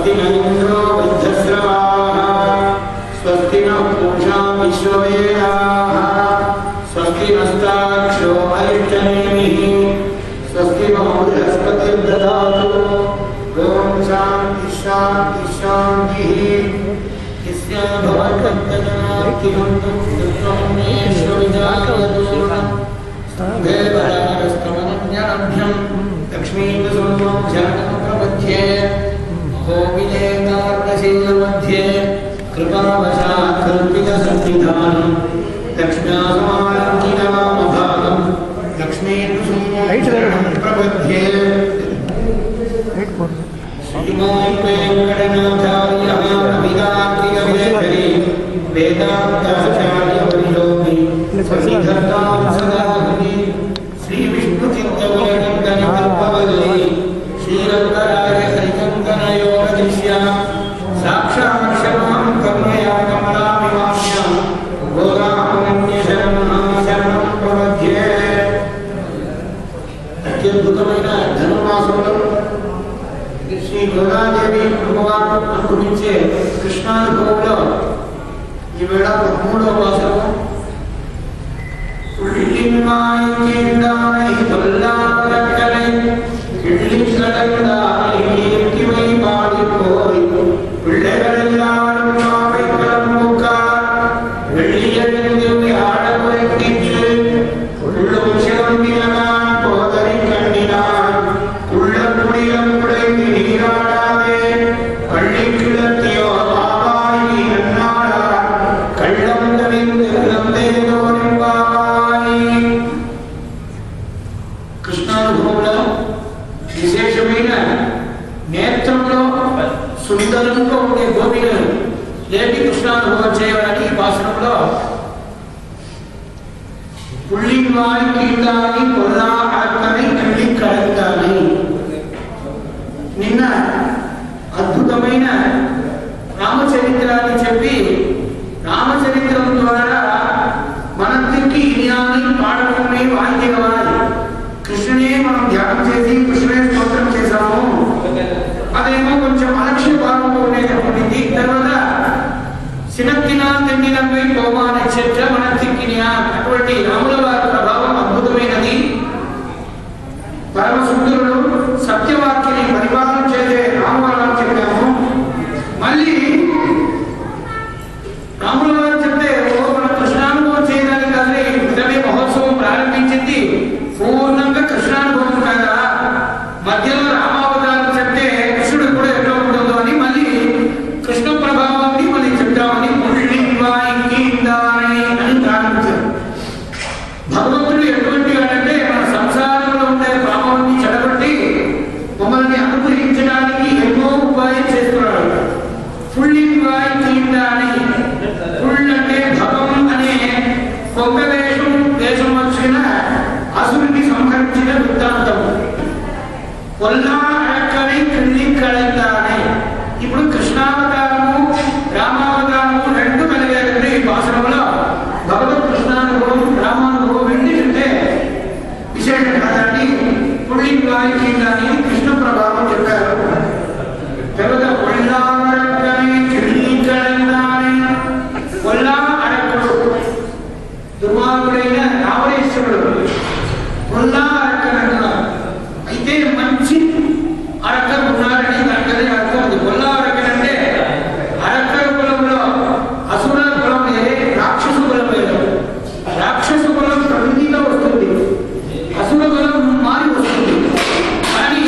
स्वस्ति न इंद्रो वृद्धश्रवाः स्वस्ति न पूषा विश्ववेदाः स्वस्ति नस्ताक्षो अरिष्टनेमिः स्वस्ति नो बृहस्पतिर्दधातु ओम शांति शांति शांतिः यस्य भवत्तदनातिमन्तु तत्त्वमेश्वरिजायदूरम् स्तम्भेवरारस्तमनज्ञाभ्यं लक्ष्मीवसुमं ध्यानं प्रपद्ये महोविलेतार्णशीलमध्ये कृपावशात् कल्पितसंविधानं दक्षिणासमारम्भिनवामभागं लक्ष्मीवसुमं प्रपद्ये श्रीमान् वेङ्कटनाथार्यः कवितार्किककेसरी वेदान्ताचार्यवर्योऽपि सन्निधत्तां सदा हृदि श्रीविष्णुचित्तविरचिन्तनकल्पवल्ली श्रीरङ्गराय हरिचन्दनयोगदृश्या साक्षात् शर्मां करुणया कमलामिमाभ्यां गोदामन्यशरणं प्रपद्ये అత్యద్భుతమైన ధనుర్మాసంలో శ్రీ గోదాదేవి అమ్మవారు అనుభవించే కృష్ణానుభవంలో ఈవేళ 13వ మాసము సుందరంగా ఉండే గోపికలు లేటి కృష్ణానుభవం చేయాలని ఈ భాషణంలో పుల్లివాయి కీర్తాని పొల్లా అక్కని కళ్ళి కడతాని నిన్న అద్భుతమైన రామచరిత్రాన్ని చెప్పి రామచరిత్రం ద్వారా మనందరికీ ఇనియాని పాడటమే వాయిద్యవాలి కృష్ణునే మనం ధ్యానం చేసి కృష్ణునే స్తోత్రం చేశాము అదేమో కొంచెం అలక్ష్య భావంలో ఉండేటటువంటిది తర్వాత సినక్కినా తెన్నినపై పోవా నక్షత్ర మనం తిక్కినా అటువంటి రాముల వారి ప్రభావం అద్భుతమైనది పరమ సుందరుడు సత్యవాక్యని పరిపాలన చేసే రామవారం చెప్పాము మళ్ళీ రాముల వారు చెప్తే మన కృష్ణానుభవం చేయడానికి కానీ ఇతనే మహోత్సవం ప్రారంభించింది పూర్ణంగా కృష్ణానుభవం కాదా మధ్యలో రామావతారం చెప్తే కృష్ణుడు కూడా ఎట్లా ఉంటుందో అని మళ్ళీ కృష్ణ ప్రభావాన్ని మళ్ళీ చెప్తామని అని ప్రారంభించారు భగవంతుడు ఎటువంటి వాడంటే మన సంసారంలో ఉండే భావాన్ని చెడగొట్టి మమ్మల్ని అనుగ్రహించడానికి ఎన్నో ఉపాయం చేస్తున్నాడు ఫుల్ అని ఫుల్ అంటే భగం అనే కొంత దేశం వచ్చిన అసురుని సంహరించిన వృత్తాంతం ఇప్పుడు కృష్ణావతారము రామావతారము రెండు కలిగారంటే ఈ భాషణంలో భగవత్ కృష్ణానుభవం రామానుభవం రెండింటే విశేషం కాదండి పుణ్యవారికి కృష్ణ ప్రభావం చెప్పారు తర్వాత కొల్లా అరక్కుడు దుర్మార్గుడైన రావణేశ్వరుడు కొల్లా అరక్కని అంటున్నారు అయితే మంచి అరక్కరు ఉన్నారని దానికదే అర్థం ఉంది కొల్లా అరక్కన్ అంటే అరక్కర కులంలో అసుర కులం రాక్షసు కులం లేదు రాక్షసు కులం ప్రకృతిలో వస్తుంది అసుర కులం మారి వస్తుంది కానీ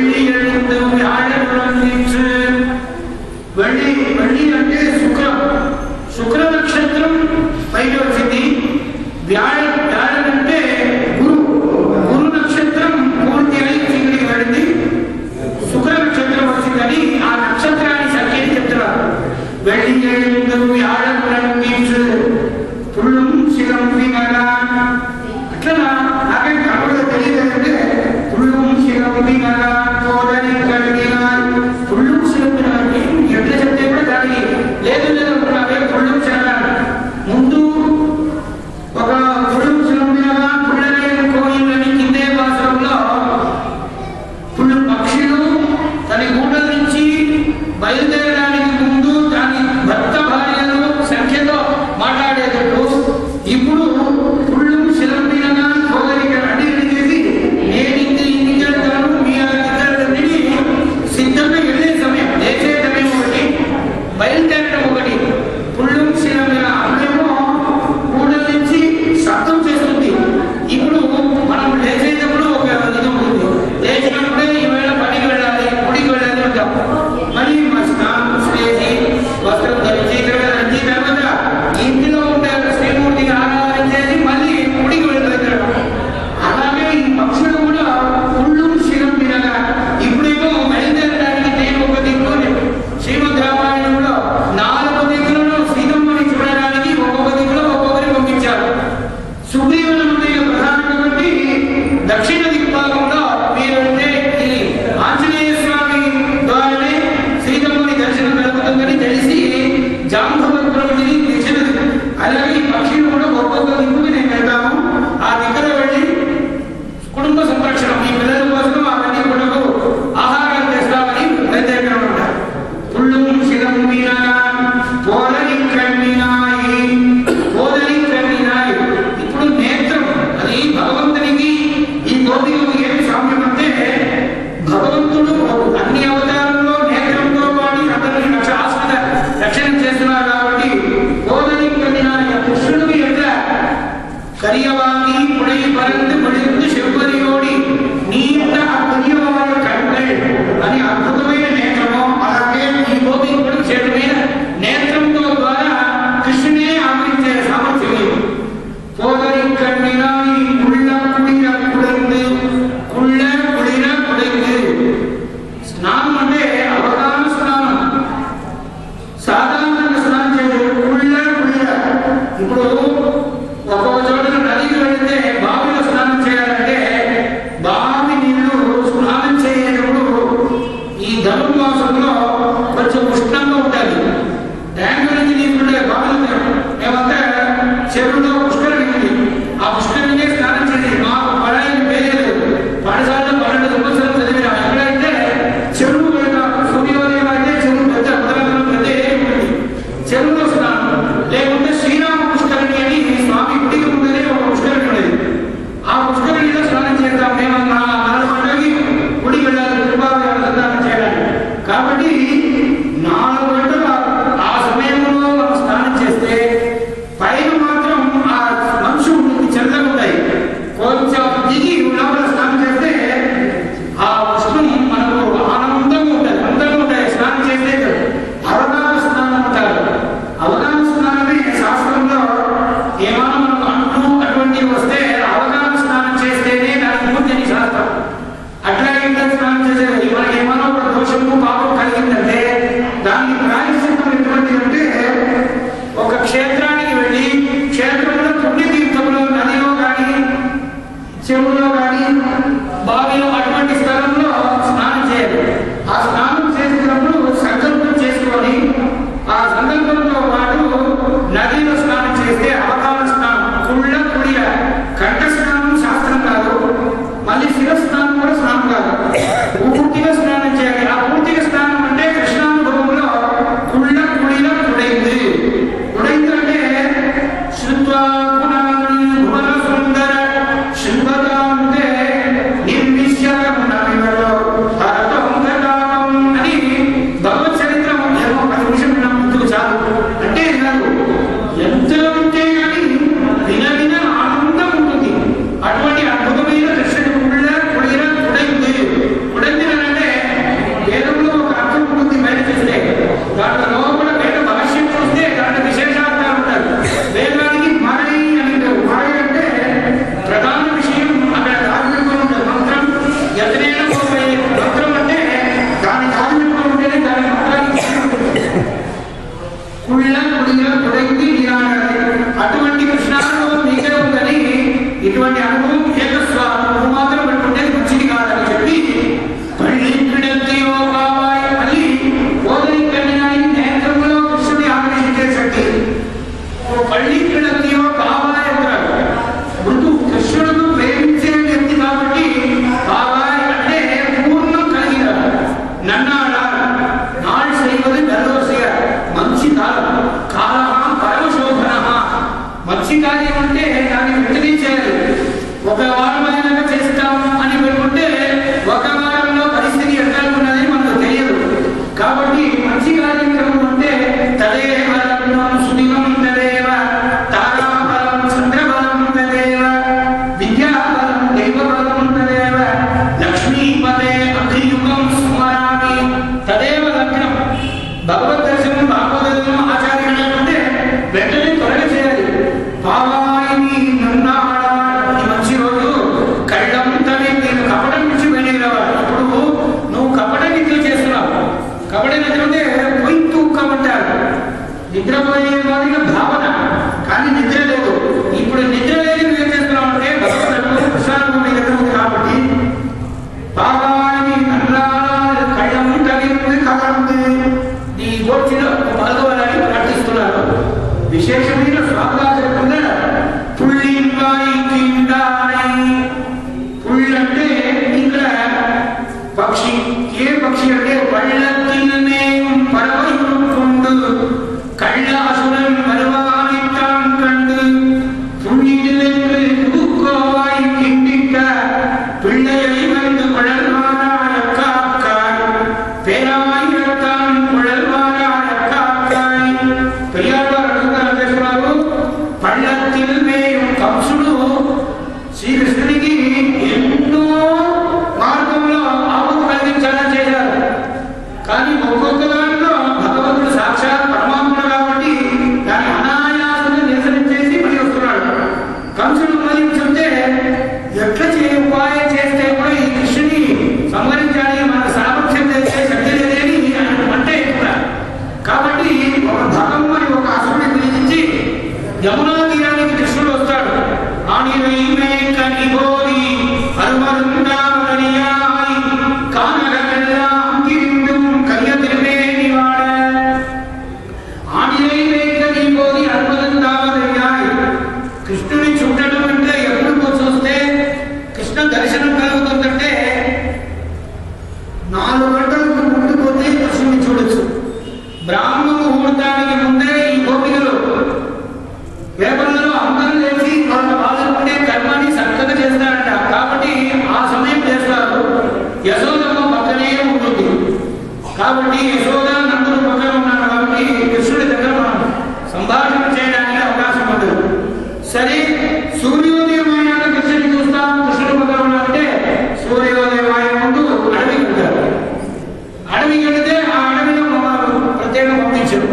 வெள்ளி எழுந்து வியாழனுக்கு வெள்ளி வெள்ளி అంటే శుక్ర నక్షత్రం పైన వచ్చింది. వ్యాళం అంటే గురు నక్షత్రం పూర్తి అయి చీకటికి పడింది. శుక్ర నక్షత్రం వచ్చిందని ఆ నక్షత్రాన్ని సంఖ్యని చెప్తున్నారు. వెள்ளి எழுந்து வியாழனுக்கு పుల్లం శిలం వినగా అట్లా నాకే కనుగొని తెలియదంటే పుల్లం శిలం వినగా కోదని కలిగిన పుల్లం శిలం వినగా ఎట్లా చెప్తే కూడా దానికి లేదు లేదు నాకే పుల్లం శిలం ముందు ఒక పుల్లం శిలం వినగా పుల్లలేని కోయిలని కిందే భాషలో పుల్లు పక్షులు తన గూడల నుంచి బయలుదేరడానికి ముందు దాని భర్త భార్యలు సంఖ్యతో మాట్లాడేటప్పుడు ఇప్పుడు పుల్లు శిలం వినగా కోదరిక అడిగి చేసి నేను ఇంటికి వెళ్తాను మీ దగ్గర సిద్ధంగా వెళ్ళే సమయం లేచే సమయం ఒకటి బయలుదేరడం ఒకటి పుల్లు శిలం అమ్మేమో గూడల నుంచి శబ్దం చేస్తుంది. ఇప్పుడు మనం లేచేటప్పుడు ఒక ఇది ఉంటుంది. లేచినప్పుడే ఈవేళ పనికి వెళ్ళాలి గుడికి వెళ్ళాలి ఉంటాం. మరి స్నానం చేసి వస్త్రం ధరించి రండి తర్వాత ఇంటిలో ఉండే శ్రీమూర్తిని ఆరాధన చేసి మళ్ళీ గుడికి వెళ్తారు. అలాగే ఈ పక్షులు కూడా పుల్లు శిలం వినగా ఇప్పుడేమో బయలుదేరడానికి నేను ఒక దిక్కు శ్రీమద్ రామాయణంలో 4 దిక్కులను సీతమ్మని చూడడానికి ఒక్కొక్క దిక్కులో ఒక్కొక్కరిని పంపించారు. సుగ్రీవుని ప్రధానమైనటువంటి దక్షిణ దిగ్భాగంలో మీరంటే ఈ ఆంజనేయ స్వామి ద్వారానే సీతమ్మని దర్శనం కలుగుతుందని తెలిసి జాంబవత్రుడిని తెచ్చినది. అలాగే ఈ పక్షులు కూడా ఒక్కొక్క దిక్కుకి నేను వెళ్తాము. ఆ దగ్గర వెళ్ళి కుటుంబ సంరక్షణ ఈ పిల్లల కోసం అవన్నీ కూడా ఆహారాలు తెస్తామని బయలుదేరడం ఉంటారు. పుల్లు శిలం వినగా పోదని కన్నినాయి పోదని కన్నినాయి. ఇప్పుడు నేత్రం అది భగవంతునికి ఈ గోపికకు ఏమి సామ్యం అంటే భగవంతుడు అన్ని అవతారంలో నేత్రంతో పాటు అందరినీ రక్షణ చేస్తున్నారు కాబట్టి పోదని కన్నినాయి. కృష్ణుడికి ఎట్లా கரியவாங்கி புடை பறந்து பொழிந்து செவ்வரியோடி நீண்ட அப்புண்ணியமான கண்கள் అని అద్భుతమైన నేత్రము అలాగే ఈ గోపికలు చేతమైన నేత్రంతో ద్వారా కృష్ణునే ఆవరించే సామర్థ్యం. పోదరి కన్నినాయి కుళ్ళ కుడిర కుడైంది కుళ్ళ కుడిర కుడైంది. స్నానం అంటే అవగాహన స్నానం, సాధారణంగా స్నానం చేసే కుళ్ళ కుడిర. ఇప్పుడు ఒక్కొక్క చోట నదికి వెళితే బావిలో స్నానం చేయాలంటే బావి నీళ్లు స్నానం చేసేటప్పుడు ఈ ధనుర్మాసంలో కొంచెం ఉష్ణంగా ఉంటుంది. ట్యాంక్ నుంచి తీసుకుంటే బావిలో మేమంతా చెరువులో పుష్కరిణి ఉంది. ఆ పుష్కరిణినే స్నానం చేసి మాకు పడాయిని పేలేదు. పాఠశాలలో 12 సంవత్సరాలు చదివిన ఎక్కడైతే చెరువు సూర్యోదయం అయితే చెరువు పెద్ద ఉదరం పెద్ద ఉంటుంది. చెరువులో స్నానం లేకుంటే శ్రీరామ పుష్కరిణి అని స్వామి గుడికి ముందరే ఒక పుష్కరిణి ఉండేది. ఆ పుష్కరిణిలో స్నానం చేద్దాం మేము 4 గంటలకి గుడికి వెళ్ళాలి కృపాదానం చేయడానికి. కాబట్టి 4 గంటలు ఆ సమయంలో మనం స్నానం చేస్తే పైన మాత్రం ఆ మంచు ఉంటుంది, చల్లగా ఉంటాయి. కొంచెం దిగి లోపల స్నానం చేస్తే ఆ ఉష్ణం మనకు ఆనందంగా ఉంటుంది, అందంగా ఉంటాయి. స్నానం చేస్తే అవగాహన స్నానం అంటారు. అవగాహన స్నానమే శాస్త్రంలో ఏమైనా మనం అంటూ అటువంటివి వస్తే అవగాహన స్నానం చేస్తేనే దాని పూర్తి అని శాస్త్రం. అట్లాగే స్నానం చేసేది మనకి ఏమైనా ఒక దోషము పాపం కలిగిందంటే దానికి ప్రాయశ్చిత్తం ఎటువంటిదంటే ఒక క్షేత్రానికి వెళ్ళి క్షేత్రంలో పుణ్యతీర్థంలో నదిలో కానీ చెరువులో కానీ బావిలో అటువంటి స్థలంలో స్నానం చేయాలి. ఆ స్నానం చేసేటప్పుడు సంకల్పం చేసుకొని ఆ సంకల్పంతో పాటు నదిలో స్నానం చేస్తే అవగాహన స్నానం కుళ్ళ కుడియ. కంఠ స్నానం శాస్త్రం కాదు, మళ్ళీ శిరస్నానం కూడా స్నానం కాదు. పూర్తిగా స్నానం చేయాలి. ఆ పూర్తిగా స్నానం అంటే కృష్ణానుభవంలో కుళ్ళ కుడిల కుడైంది. కుడైంది అంటే శృత్వా భువన సుందర శృంగదాంతే నిర్విశ్య హరతం దర్శనం కలుగుతుందంటే 4 గంటలకు ముందు పోతే కృష్ణుని చూడొచ్చు. బ్రాహ్మ ముహూర్తానికి ముందే ఈ గోపికలు పేపర్లలో అందరూ లేచి వాళ్ళ బాధలుంటే కర్మాన్ని చక్కగా చేస్తారంట. కాబట్టి ఆ సమయం చేస్తారు. యశోదమ్మ పక్కనే ఉంటుంది. కాబట్టి యశోద నందుడు పక్కన ఉన్నారు కాబట్టి కృష్ణుడి దగ్గర మనం సంభాషణ చేయడానికి అవకాశం ఉండదు. సరే, సూర్యోదయం అయినాక కృష్ణుని చూస్తాం. కృష్ణుడు పక్కన ఉన్నారంటే సూర్యోదయం అయిన ముందు అడవికి ఉంటారు. అడవికి వెళితే ఆ అడవిలో ప్రత్యేకంగా పంపించారు.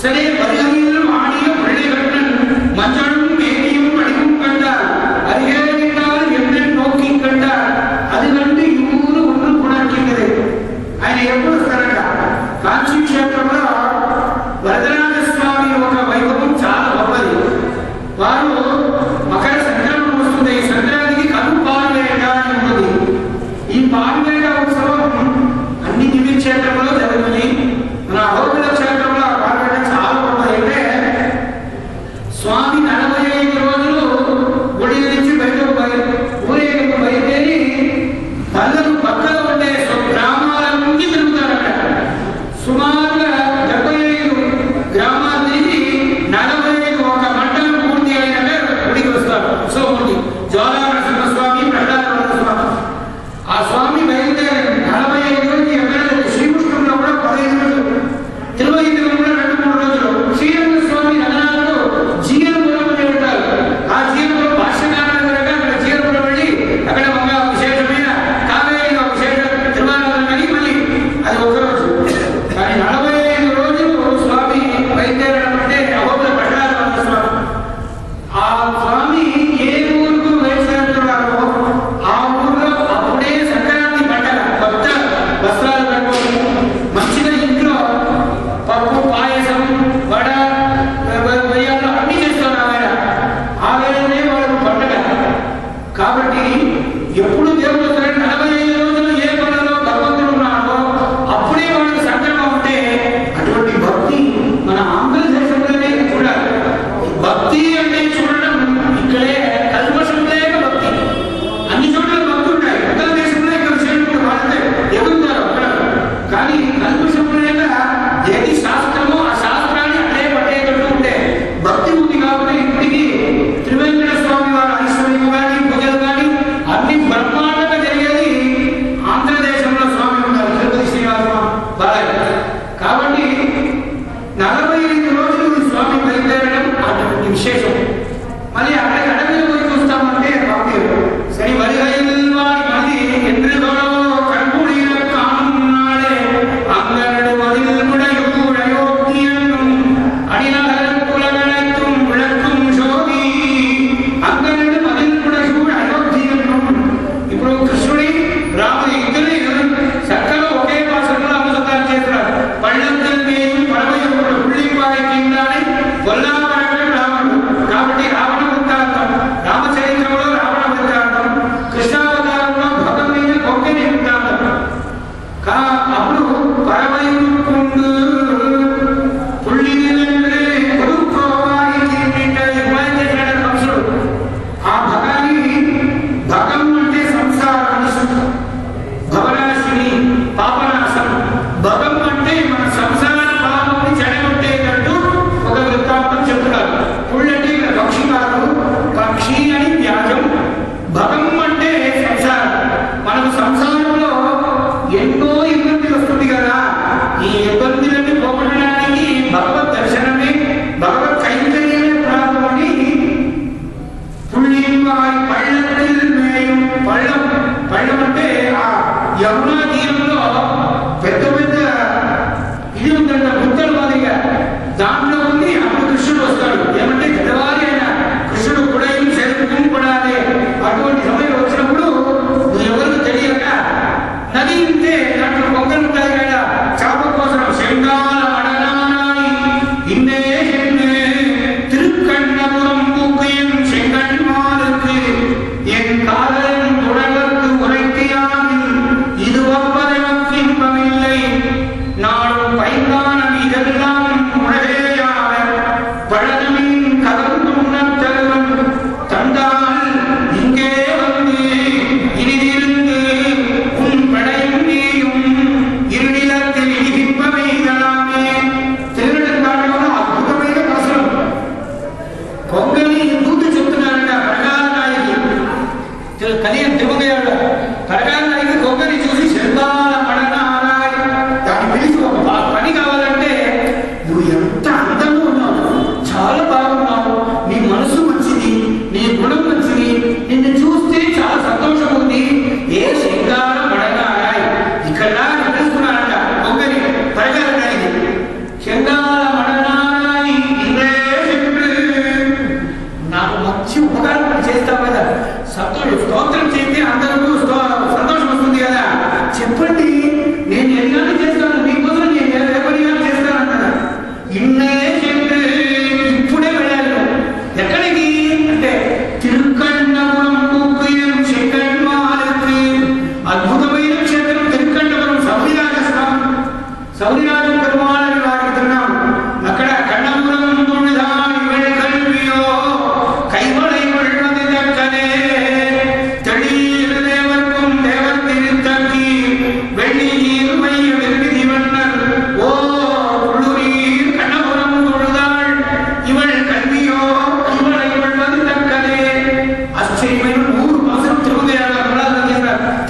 சரி வருகையிலும் ஆடிய பிள்ளைகள் மஞ்சளும் மேனியும் அடிக்கும் கண்டார். அருகேறினால் என்னை நோக்கி கண்டார். அது கண்டு இவ்வூறு ஒன்று குணர்க்கின்றது. ఆయన ఎప్పుడు వస్తారట?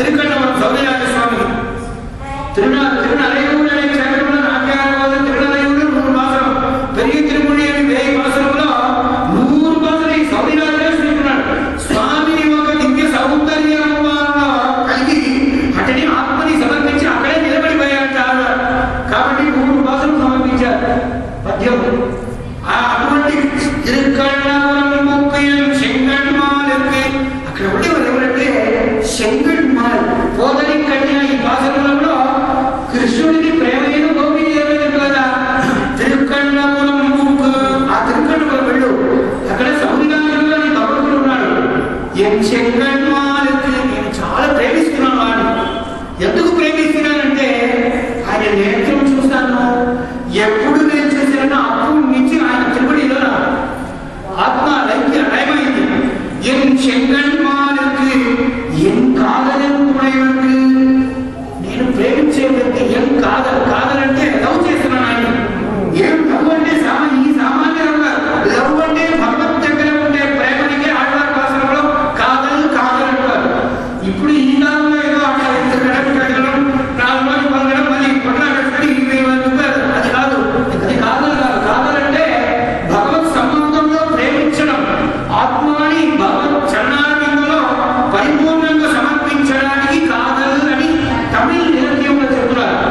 తిరుకన్నవరం సౌదర్యాల స్వామి తిరునలయూరు అనే క్షేత్రంలో నాట్యాల తిరునలయూరు 100 మాసం పెరిగి తిరుముడి అని 1000 మాసంలో 100 మాసం ఈ సౌదర్యాలనే చూస్తున్నాడు. స్వామిని ఒక దివ్య సౌందర్యంలో కలిగి అతని ఆత్మని సమర్పించి అక్కడే నిలబడిపోయాడు చాలు. కాబట్టి 100 మాసం సమర్పించారు పద్యం. అటువంటి తిరుకన్నవరం ముఖ్యం చెంగన్మాలకి అక్కడ ఉండేవారు ఎవరంటే చెంగన్మాల్ పోదరి కన్య. ఈ భాషలలో కృష్ణుడికి ప్రేమైన గోపి ఏమైనా కదా తిరుకన్నవరం ముక్కు. ఆ తిరుకన్నవరం వెళ్ళు, అక్కడ సౌందర్యంలో భగవంతుడు ఉన్నాడు. చెంగన్మాలకి నేను చాలా ప్రేమిస్తున్నాను వాడిని. ఎందుకు ప్రేమిస్తున్నానంటే ఆయన నేత్రం చూస్తాను. ఎప్పుడు నేను చూసినా అప్పుడు నుంచి ఆయన తిరుపతిలో ఆత్మ లయమైంది. చెంగన్మాలకి కాదనుకునేవాడికి నేను ప్రేమించే వ్యక్తి కాదనంటే లవ్ చేస్తున్నాను ఆయన. ఏం లవ్ అంటే ఈ సామాన్య లవ్ అంటే భగవత్ దగ్గర ఉండే ప్రేమనికి ఆడవారి భాషలో కాదనంటారు. ఇప్పుడు ఈ కాలంలో ఏదో అక్కడ కడగడం 4 రోజులు పొందడం మళ్ళీ కొట్లాడేసుకొని అది కాదు. అది కాదనంటే భగవత్ సంబంధంలో ప్రేమించడం, ఆత్మాని భగవత్ చరణారవిందంలో పరిపూర్ణంగా సమర్పించడానికి కాదలు అని తమిళ నిరత్యంలో చెప్తున్నారు.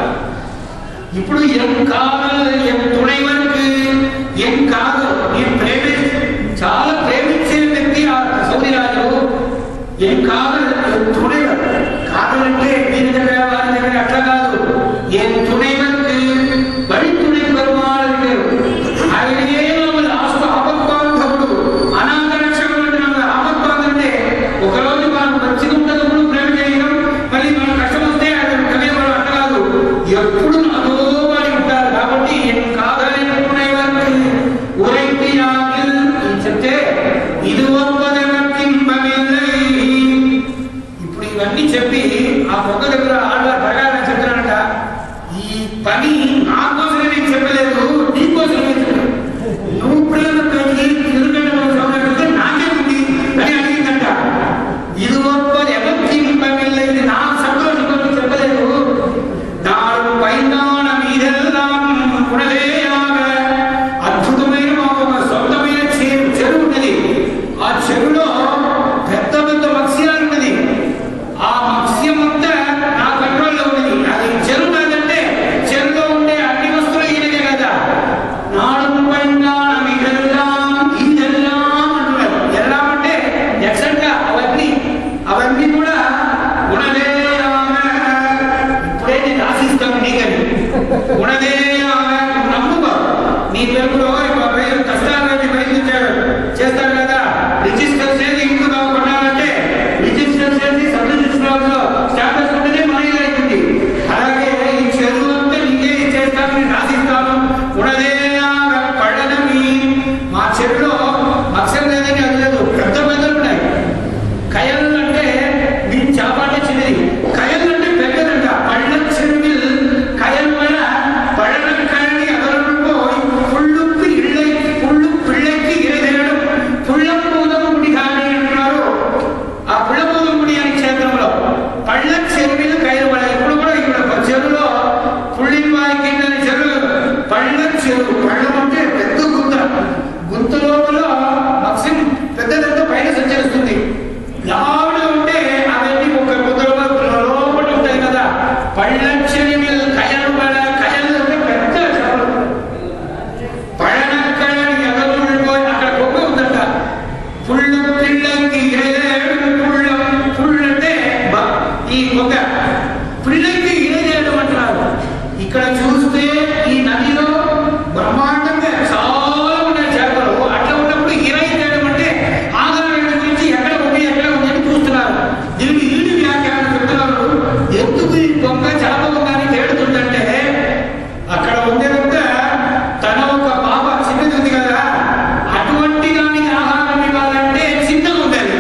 ఇప్పుడు చాలా ప్రేమించే వ్యక్తి ఆ సౌదీరాజు. కాదలంటే దీని దగ్గర వారి దగ్గర అట్లా కాదు. తుణైవరకు బడి తుణై పెరుమాళ్ ఆయనే ఆపద్బాంధవుడు అనాథ రక్షకుడు అంటున్నాడు. ఆపద్బాంధుడంటే ఒకరోజు మనం మంచిగా ఉన్నప్పుడు ప్రేమ చేయడం, మళ్ళీ మనం కష్టం వస్తే ఆయన కలిగేవాడు అట్ట కాదు. ఎప్పుడు నాతో వాడి ఉంటారు. కాబట్టి చెప్తే ఇది ఇప్పుడు ఇవన్నీ చెప్పి ఆ పొగ దగ్గర ఆడవారు ప్రకారం చెప్తున్నాడట. ఈ పని నా కోసమే నేను చెప్పలేదు, నీ కోసమే చెప్పాను. నువ్వు ప్రేమ తిరుగుతుంటే నాకే ఉంది అని అడిగిందంట. ఇది ఒప్పది ఎవరికి నా సంతోషం కోసం చెప్పలేదు. నాడు పైదాన మీదెల్లాం ఉడలేయాగ అద్భుతమైన ఒక సొంతమైన చెరువు ఉన్నది. ఆ చెరువులో పెద్ద పెద్ద మత్స్యాలు ఉన్నది. ఆ మత్స్యం అంతా నా కంట్రోల్లో ఉన్నది. అది చెరువు కాదంటే చెరువులో ఉండే అన్ని వస్తువులు ఈయనకే కదా. నాడు పైదాన మీదెల్లాం ఇదెల్లాం అంటున్నారు. ఎల్లాం అంటే ఎక్సెంట్ గా అవన్నీ కూడా ఉడలేయాగ. ఇప్పుడే నేను ఆశిస్తాను నీకని నమ్ముకో. నీ తెలుగులో కష్టాలన్నీ ప్రయత్నించాడు చేస్తాడు కదా. రిజిస్టర్ చేసి ఇంట్లో కొట్టాలంటే రిజిస్టర్ చేసి సబ్ రిజిస్టర్ లో స్టాటస్ ఉంటేనే మనీ అవుతుంది. అలాగే ఈ చెరువు అంతా నీకే చేస్తాను, నేను రాసిస్తాను. పడనమి మా చెరువులో మత్స్యం లేదని అది లేదు. పెద్ద పెద్దలు ఉన్నాయి. కయలు అంటే మీ చేపట్టే చిన్నది, కయలు అంటే పెద్దదంట. పళ్ళ చెరువులు కయలు వల్ల పడన కళ్ళని అదలను పోయి పుళ్ళు పిళ్ళకి ఇరదేయడం పుళ్ళపూదము గుడి కానీ అంటున్నారు. ఆ పుళ్ళపూదం గుడి అనే క్షేత్రంలో పళ్ళ చెరువులు కయలు వల్ల ఇప్పుడు కూడా ఇక్కడ చెరువులో పుళ్ళివాయికి చెరువు పళ్ళ చెరువు. పళ్ళం అంటే పెద్ద గుంత లోపల మత్స్యం పెద్దదంతా పైన సంచరిస్తుంది. లావుగా ఉంటే అవన్నీ ఒక గుంతలో లోపల ఉంటాయి కదా. పళ్ళ చెరువులు కయలు అంటే పెద్ద చెరువు. పడనక్కడని ఎగలు అక్కడ గొప్ప ఉందంట. పుళ్ళు పిల్లకి పుళ్ళంటే ఈ గొప్ప పిల్లకి ఇరదేయడం అంటున్నారు. ఇక్కడ చూస్తే ఈ నదిలో బ్రహ్మాండంగా చాలా ఉన్నాయి చేపలు. అట్లా ఉన్నప్పుడు ఇరై తేయడం అంటే ఆధారం గురించి ఎక్కడ ఉంది అని చూస్తున్నారు. దీనికి ఈడు వ్యాఖ్యానం చెప్తున్నారు. ఎందుకు ఈ దొంగ చేప ఉందని తేడుతుందంటే అక్కడ ఉండేదంతా తన ఒక పాప చిన్నది ఉంది కదా, అటువంటి దానికి ఆహారం ఇవ్వాలంటే చిన్నగా ఉండాలి.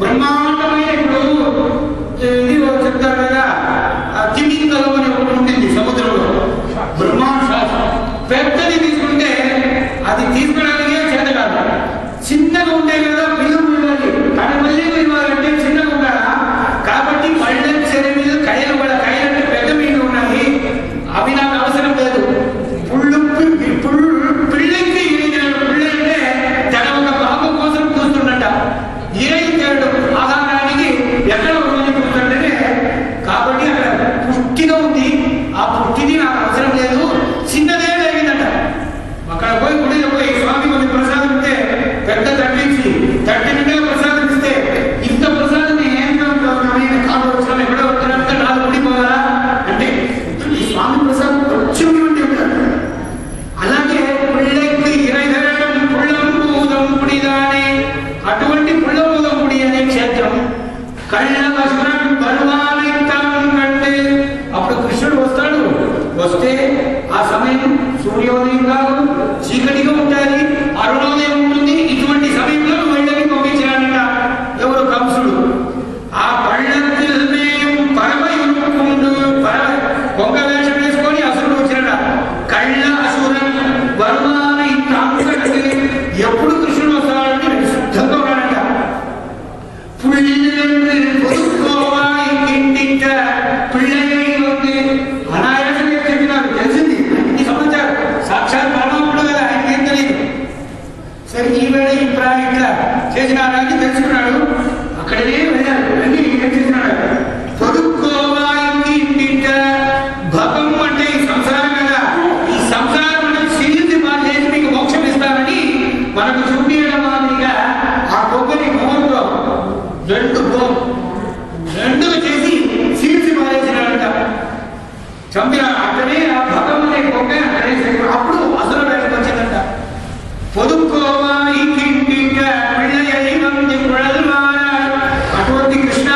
బ్రహ్మాండమైన ఇప్పుడు ఇది చెప్తారు శరీరం మీద కయ్యలు కూడా, కయ్యలు అంటే పెద్ద మీద ఉన్నాయి, అవి నాకు అవసరం లేదు. పిళ్ళకి పిళ్ళంటే తన ఒక బాబు కోసం చూస్తున్నట్ట. ఇరైతాడు ఆహారానికి ఎక్కడ కూర్చుంటే, కాబట్టి అక్కడ పుష్టిగా ఉంది, ఆ పుష్టిని నాకు అవసరం లేదు, చిన్నదే జరిగిందట. అక్కడ పోయి గుడిలో పోయి స్వామి కొన్ని ప్రసాదం ఇస్తే పెద్ద తట్టించి నిండా ప్రసాదం ఇస్తే, ఇంత ప్రసాదం ఏం కాదు వచ్చిన ఎక్కడో వస్తున్నా నాలుగు గుడి పోవాలా అంటే ఈ స్వామి ప్రసాదం కొంచెం ఉంటారు. అలాగే పుళ్ళకి ఇరైదరం పుళ్ళంబూదం పుడిదాని, అటువంటి పుళ్ళంబూదం పుడి అనే క్షేత్రం కళ్ళవసరం బరువానిత్తం కంటే. అప్పుడు కృష్ణుడు వస్తాడు, వస్తే ఆ సమయం సూర్యోదయం కాదు, చీకటిగా ఉంటుంది, అరుణోదయం ఉంటుంది. ఇటువంటి సమయంలో వెళ్ళని పంపించాడట ఎవరు? కంసుడు. ఆ పళ్ళത്തിൽ పరమయుకుండు కొంగ వేషం వేసుకొని అసురుడు వచ్చినట. కళ్ళ అసురం బరువాని తాంకంటే ఎప్పుడు కృష్ణుడు వస్తాడని సిద్ధంగా ఉన్నాడట. అనాయాసంగా చెప్పినారు, తెలిసింది ఈ సమాచారం. సాక్షాత్ పరమాత్ముడు కదా, ఆయన ఏం తెలియదు. సరే ఈ వేళ ఇట్లా చేసినారని తెలుసుకున్నాడు. అక్కడనే వెళ్ళాడు, వెళ్ళి ఏం చేసినాడు? భగం అంటే ఈ సంసారం కదా, ఈ సంసారం అంటే శీలింది చేసి మీకు మోక్షం ఇస్తారని మనకు చూపించడం మాదిరిగా ఆ కొబ్బరి గోవుతో రెండు చేసి సీల్చి మారేసినాడంట, చంపిన. అక్కడే ఆ భగం అనే కొక్క అప్పుడు అసలు బయటకు వచ్చిందంట. అటువంటి కృష్ణ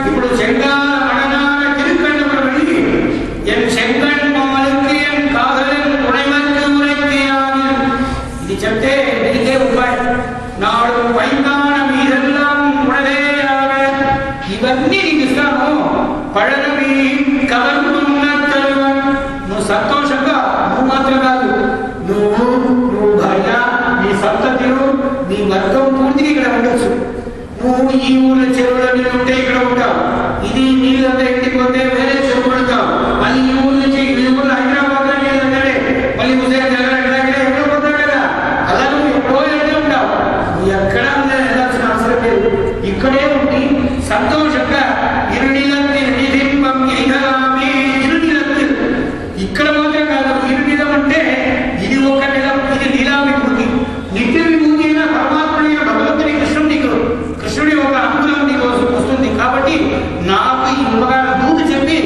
ఇప్పుడు చెంగాల మడనాల తిరుక్కన్న వెళ్ళి ఎన్ చెంగన్ మమ్మల్కి ఎన్ కాగలన్ ఉడైమందు ఉరైతియాని. ఇది చెప్తే ఇదే ఉపాయం. నాడు వైమానం ఇదెల్లాం ఉడదేయాగ, ఇవన్నీ నీకు ఇస్తాను, పడనవి కవర్నున్న తరువన్. నువ్వు సంతోషంగా, నువ్వు మాత్రం కాదు, నువ్వు భార్య, నీ సంతతిలో నీ వర్గం పూర్తిగా ఇక్కడ ఉండొచ్చు. నువ్వు ఈ ఊళ్ళో చెరువులో నీళ్ళు ఉంటే ఇక్కడ ఉంటావు, ఇది నీళ్ళంతా ఇంటికి పోతే వేరే చెరువు పడతావు, మళ్ళీ ఈ ఊరు నుంచి ఈ ఊళ్ళో హైదరాబాద్ లో నీళ్ళంటే మళ్ళీ హుసేన్ ఎక్కడ పోతావు కదా, అలా నువ్వు ఎప్పుడో వెళ్తూ ఉంటావు. నువ్వు ఎక్కడ వెళ్ళాల్సిన అవసరం లేదు, ఇక్కడే ఉండి సంతోషంగా ఇక్కడ మాత్రం కాదు. ఇరునిలం అంటే ఇది ఒక నిలం, ఇది లీలా విభూతి. నిత్య విభూతి అయిన పరమాత్ముడైన భగవంతుని కృష్ణుడి ఒక అనుగ్రహం నీకు వస్తుంది. కాబట్టి నాకు ఈ దూత చెప్పి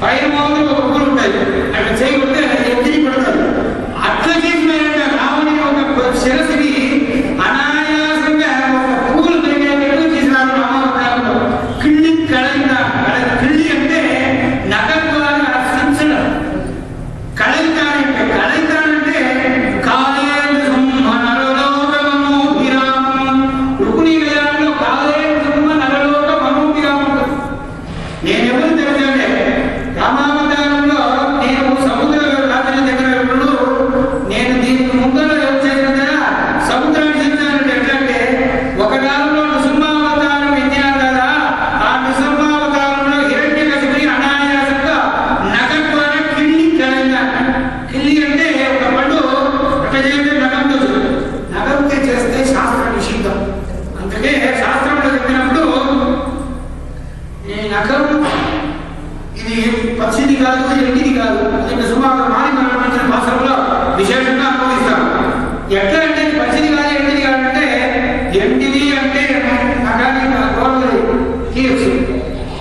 పైన మాత్రం ఒక పువ్వులు ఉంటాయి, అట్లా చేయకుంటే ఎత్తిరి పడతారు. అట్లా చేసినారంటే రాముని ఒక శిరస్సుని అనాయాసంగా ఒక పువ్వులు పెరిగేటట్టు చేసినారు రామావతారంలో. కిళ్ళి కళంగా, కిళ్ళి అంటే నగ ద్వారా సంచడం, కళంకారంటే కళంకారంటే కాళేంద్ర సింహ నరలోక మనోభిరామం. రుక్మిణీ కళ్యాణంలో కాళేంద్ర సింహ నరలోక మనోభిరామం. నేను ఎవరు తెలియజేయండి, రామావతారంలో నేను సముద్ర రాత్రి దగ్గర ఉన్నప్పుడు నేను దీనికి ముందర చేసిన కదా సముద్రాన్ని చెందానంటే ఎట్లా అంటే ఒక కాలంలో నృసింహావతారం ఎత్తినారు కదా, ఆ నృసింహావతారంలో హిరణ్యకశిపుని అనాయాసంగా నగ ద్వారా కిళ్ళి కళంగా. కిళ్ళి అంటే ఒక పండు అట్లా చేస్తే నగంతో నగంతో చేస్తే శాస్త్రం నిషిద్ధం. అందుకే శాస్త్రంలో చెప్పినప్పుడు ఈ నగం ఇది పచ్చిది కాదు, ఎండిది కాదు. అందుకే సుమారు మారిన భాషలో విశేషంగా అనుభవిస్తాం. ఎట్లా అంటే పచ్చిది కాదు, ఎండిది కాదంటే ఎండిది అంటే నగానికి గోడలు తీయచ్చు.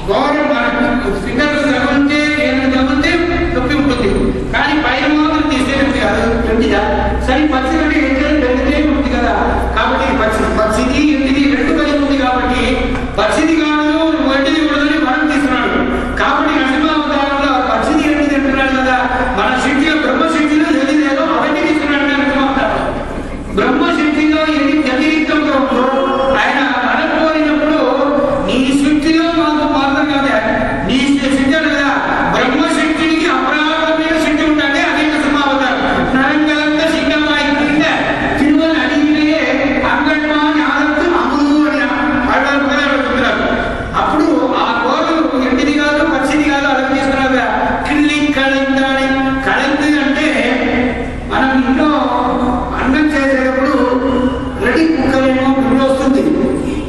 గోడలు మనకు ఫింగర్ తగిలితే ఏమైనా తగిలితే నొప్పి ఉంటుంది, కానీ పైన మాత్రం తీస్తే నొప్పి కాదు. ఎండిదా సరే పచ్చి అంటే ఎండితే ఉంటుంది కదా. కాబట్టి పచ్చిది ఎండిది రెండు కలిగి ఉంది కాబట్టి పచ్చిది కాదు ఎండిది ఉండదని మనం తీసుకున్నాడు. కాబట్టి నరసింహావతారంలో పచ్చిది ఎండిది అంటున్నాడు కదా, మన శక్తిలో బ్రహ్మశక్తిలో ఏది లేదో అవన్నీ తీసుకున్నాడు నరసింహావతారం. బ్రహ్మశక్తిలో ఏది వ్యతిరేకంగా ఉందో ఆయన అనకపోయినప్పుడు నీ శక్తిలో మాకు మాత్రం కదా, నీ శక్తి కదా బ్రహ్మశక్తికి అపరాధమైన శక్తి ఉంటే అదే నరసింహావతారం. నరంగలంత సింగమాయి కింద తిరుమల అడిగినే అంగన్వాడి ఆనందం అమలు అని చెప్తున్నారు. అప్పుడు ఆ గోడలు ఎండిది కాదు పచ్చిది కాదు అలా తీసుకున్నారు. కిళ్ళి కళందాని కళంది అంటే మనం ఇంట్లో అన్నం చేసేటప్పుడు రెడీ కుక్కర్ ఏమో గుళ్ళు వస్తుంది,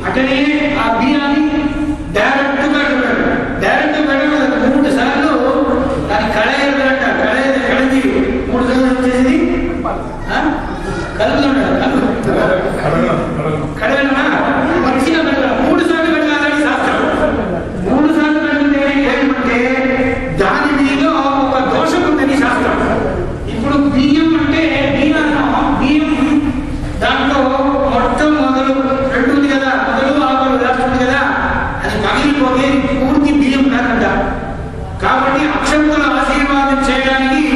అట్లనే ఆ బియ్యాన్ని డైరెక్ట్ పెట్టారు. డైరెక్ట్ పెట్టడం 3 సార్లు దాని కళాయిలంట. కళంది 3 సార్లు వచ్చేసి కలుగుతున్నాడు కడగలనా మంచిగా పెట్టాలి. 3 సార్లు పెట్టాలని శాస్త్రం. 3 సార్లు పెడితే ఏమంటే దాని మీలో ఒక దోషం ఉందని శాస్త్రం. ఇప్పుడు బియ్యం అంటే బియ్యం దాంట్లో మొత్తం మొదలు 2 ఉంది కదా, మొదలు ఆకులు రాస్తుంది కదా, అది పగిలిపోతే పూర్తి బియ్యం కాదంట. కాబట్టి అక్షంతల ఆశీర్వాదం చేయడానికి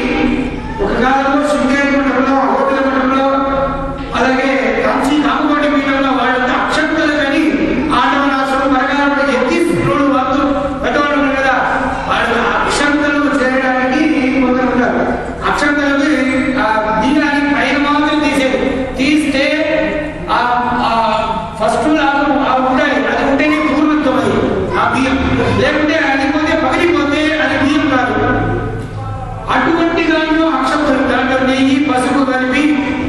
ఒక కాలంలో శృంగేరి మఠంలో, అహోబిల మఠంలో, అలాగే కాంచి కామకోటి పీఠంలో వాళ్ళంతా అక్షంతలు కానీ ఆటవనాశం మరగాలు ఎత్తి వాళ్ళు పెద్దవాళ్ళు ఉన్నారు కదా, వాళ్ళు అక్షంతలు చేయడానికి కొందరు ఉంటారు. అక్షంతలకి బియ్యాన్ని పైన మాత్రం తీస్తే ఫస్ట్ ఉండాలి, అది ఉంటేనే పూర్ణత్వం అది ఆ బియ్యం. లేకుంటే అది పోతే పగిలిపోతే అది బియ్యం కాదు. అటువంటి దాంట్లో అక్షంతలు, దాంట్లో నెయ్యి పసుపు కలిపి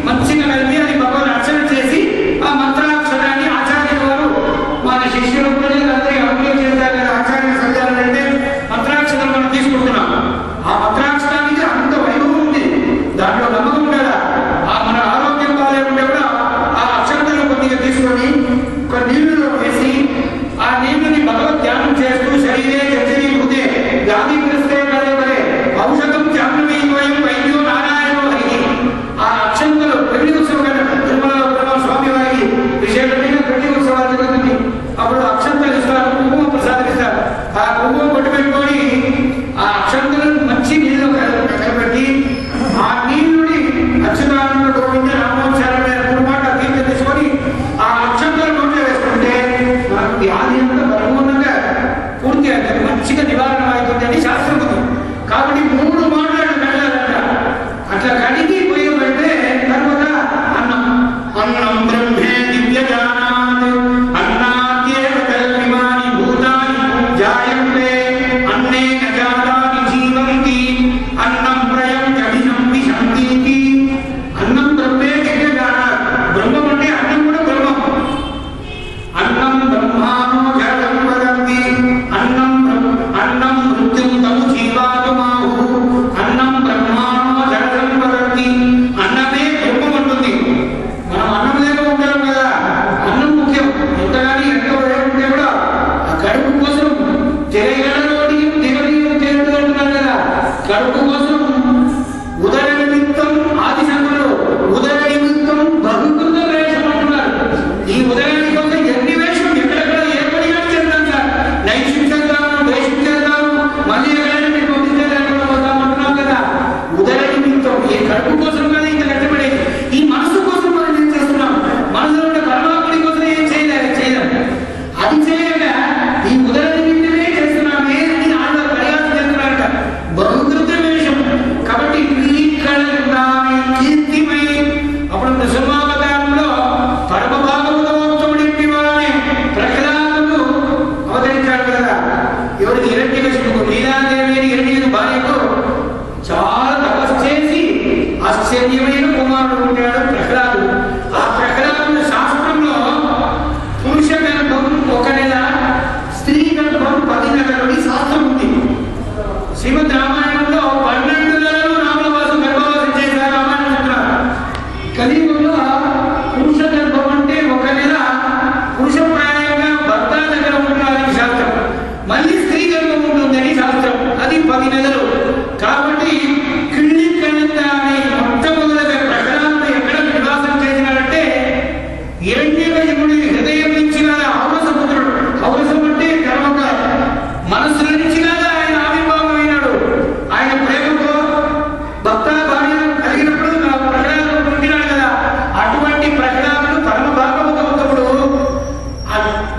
మంచిగా కలిపి అది భగవాన్ అర్చన చేసి ఆ మంత్రాక్షరాన్ని ఆచార్యుల వారు మన శిష్యులు అందరికీ అనుభవం చేస్తారు కదా. ఆచార్య సంచారం అంటే మంత్రాక్షరం మనం తీసుకుంటున్నాం. ఆ మంత్రాక్షరానికి అంత వైభవం ఉంది, దాంట్లో నమ్మకం ఉండాలా. మన ఆరోగ్యం బాగాలేకుంటే కూడా ఆ అక్షంతలు కొద్దిగా తీసుకొని ఒక నీళ్ళలో వేసి ఆ నీళ్ళని భగవద్ ధ్యానం చేస్తూ శరీరే చర్చరీకృతే వ్యాధిగ్రస్తే కలే ఔషధం జాహ్నవీయం వైద్యో నారాయణో హరి. ఆ అక్షంతలు పెళ్లి ఉత్సవం కదా, తిరుమలలో బ్రహ్మ స్వామి వారికి విశేషమైన పెళ్లి ఉత్సవాలు జరుగుతుంది. అప్పుడు అక్షంతలు ఇస్తారు, కుంకుమ ప్రసాదం ఇస్తారు. ఆ కుంకుమ కొట్టు పెట్టుకొని ఆ అక్షంతలను మంచి నీళ్ళు కలపెట్టి ఆ నీళ్ళని అచ్యుతానంద గోవింద రామోచారమైన 3 మాటలు తీర్థం తీసుకొని ఆ అక్షంతలు నోట్లో వేసుకుంటే మనకు వ్యాధి అంతా బలమూలంగా పూర్తి అవుతుంది, మంచిగా నివారణ అవుతుంది అని శాస్త్రం ఉంది. కాబట్టి 3 మాటలు కడగాలంట. అట్లా కడిగి పోయి పెడితే తర్వాత అన్నం బ్రహ్మే దివ్యజానాత్ అన్నాద్యేవ కల్పిమాని భూతాని జాయంతే అన్నేన జాతాని జీవంతి అన్నం ప్రయం జడినం విశంతి. అన్నం బ్రహ్మే దివ్యజానాత్. బ్రహ్మం అంటే అన్నం కూడా బ్రహ్మం. అన్నం బ్రహ్మానో జడం వదంతి అన్నం మృత్యుం తము జీవాతుమాహు అన్నం బ్రహ్మానో జడం వదంతి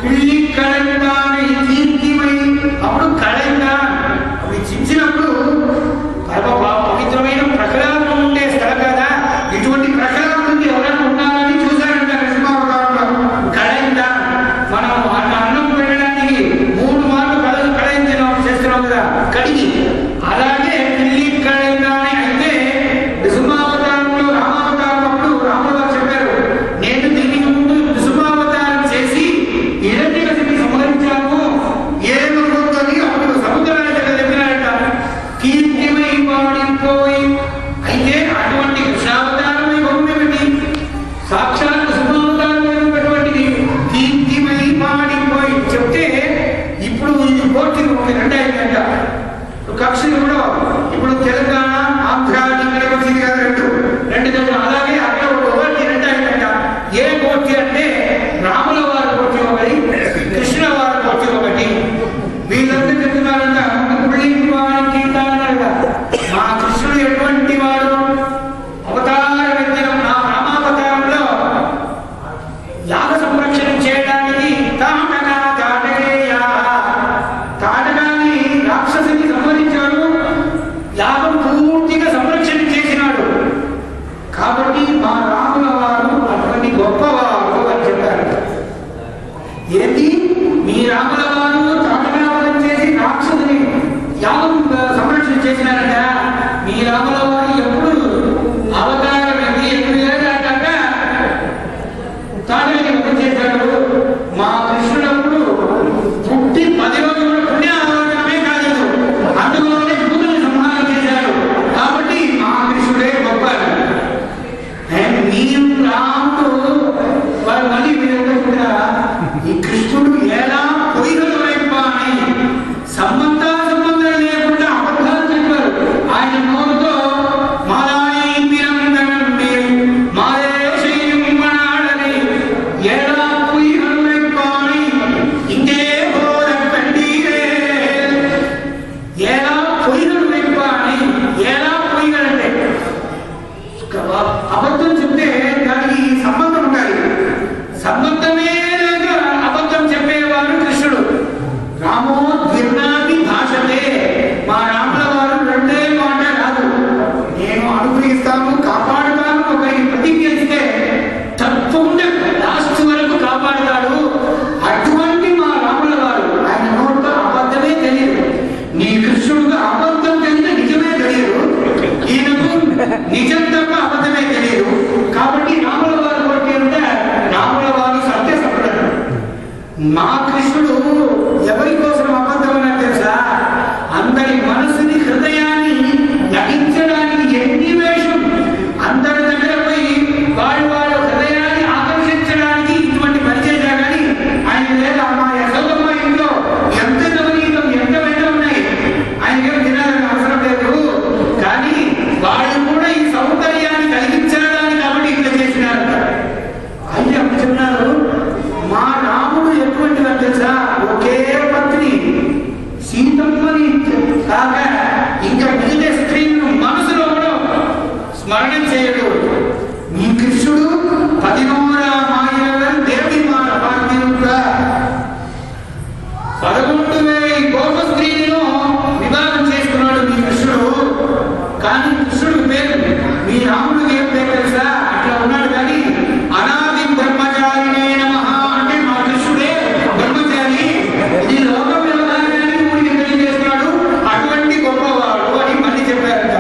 కిళ్ళి కళంగాని కీర్తిమై. అప్పుడు కళంగా అవి చించినప్పుడు పవిత్రమైన ప్రహ్లాదం ఉండే స్థలం కదా, ఇటువంటి ప్రహ్లాదం నుండి ఎవరైనా ఉన్నారని చూశారంట నరసింహావతారంలో. కళంగా మనం అన్నం పెట్టడానికి 3 మార్లు కళయించడం చేస్తున్నాం కదా కడిగి, అలాగే కిళ్ళి కళంగాని. అయితే నృసింహావతారంలో రామావతారం అప్పుడు రాముడు గారు చెప్పారు, నేను దీనికి ముందు నృసింహావతారం చేసి హిరణ్యకశిపుని సంహరించాను ఏమవుతుంది. అప్పుడు సముద్రాన్ని చెప్పినారట కీర్తిమై పాడిపోయి. అయితే అటువంటి కృష్ణావతారం వైభవమేమిటి, సాక్షాత్ నృసింహావతారం వైభవటువంటిది కీర్తిమై పాడిపోయి చెప్తే ఇప్పుడు ఇది కోర్టు 2 అయిందంట. కక్షలు కూడా ఇప్పుడు తెలంగాణ ఆంధ్ర ఇక్కడ వచ్చింది కదా, 2 దగ్గర. అలాగే అక్కడ ఒకటి 2 అయిందంట. ఏ కోర్టు అంటే రాముల వారి కోర్టు ఒకటి, కృష్ణ వారి కోర్టు ఒకటి. వీళ్ళందరూ చెప్తున్నారంట వారికి మా కృష్ణుడు ఎటువంటి వాడు, అవతార వ్యక్తం. నా రామావతారంలో యాగ సంరక్షణ చేయడానికి తాటకాన్ని రాక్షసుని సంహరించాడు, యాగం పూర్తిగా సంరక్షణ చేసినాడు. కాబట్టి మా రాముల వారు అటువంటి గొప్పవారు అని చెప్పారు. ఏంటి మీ రాముల వారు తాటకావరం చేసి రాక్షసుని యాగం సంరక్షణ చేసినారంట. మీ రాముల వారు ఎప్పుడు అవతారం ఎదురుగాక తాటకాన్ని చేశాడు. మా కృష్ణుడప్పుడు పుట్టి 10 రోజులు పుణ్యావతారమే కాలేదు, అందులోనే భూమిని సంహారం చేశాడు. కాబట్టి మా కృష్ణుడే గొప్ప. మీరు రాముడు వారు మళ్ళీ కూడా ఈ కృష్ణుడు ఎలా పొయ్యలు వైపు అని సంబంధం లేకుండా అబద్ధాలు చెప్పారు. ఆయన నోరుతో ఎలా పొయ్యలు వైపు అని ఇంకే ఎలా పొయ్యలు వైపు అని ఎలా పొయ్యలంటే అబద్ధం చెప్తే దానికి సంబంధం ఉండాలి. సంబంధమే లేక అబద్ధం చెప్పేవారు కృష్ణుడు. రామో ద్విర్నాభి భాషతే. మా రాముల వారు 2 మాట కాదు, నేను అనుగ్రహిస్తాను కాపాడుతాను ఒకరికి ప్రతిజ్ఞ ఇస్తే తప్పకుండా లాస్ట్ వరకు కాపాడుతాడు. అటువంటి మా రాముల వారు ఆయన నోటితో అబద్ధమే తెలియదు. నీ కృష్ణుడు అబద్ధం తెలియదు, నిజమే తెలియదు. ఈయనకు నిజం తప్ప అబద్ధమే తెలియదు. కాబట్టి రాముల వారు కోరిక అంటే రాముల వారు సత్య సంపదలు. మా కృష్ణుడు ఎవరి కోసం అబద్ధం అన్నట్టు తెలుసా, అందరి మనసుని హృదయాన్ని నటించడానికి ఎన్ని వేషం, అందరి దగ్గర పోయి వాళ్ళ హృదయాన్ని ఆకర్షించడానికి ఇటువంటి పని చేశా. కానీ ఆయన లేదా మా యశోదమ్మ ఇంట్లో ఎంత నవనీతం ఎంత వెంట ఉన్నాయి, ఆయనకేం తినాలని అవసరం లేదు. కానీ వాళ్ళు కూడా ఈ సౌందర్యాన్ని కలిగించడానికి కాబట్టి ఇట్లా చేసినారు. అయితే అప్పుడు చెప్తున్నారు మా రాముడు ఎటువంటి తెలుసా, ఒకే పత్ని సీతమ్మని కాక ఇంకా మిగతా స్త్రీలను మనసులో కూడా స్మరణం చేయడు. మీ కృష్ణుడు 11 మాయల దేవి మాల పాత్రుడుగా 11,000 గోప స్త్రీలను వివాహం చేసుకున్నాడు మీ కృష్ణుడు. కానీ కృష్ణుడికి పేరు మీ రాముడికి ఏం పేరు తెలుసా, అట్లా ఉన్నాడు. కానీ అనాది బ్రహ్మచారినే నమః అంటే మా కృష్ణుడే బ్రహ్మచారి. ఈ లోక వ్యవహారాన్ని ఊరికి తెలియజేస్తున్నాడు, అటువంటి గొప్పవాడు అని మళ్ళీ చెప్పారంట.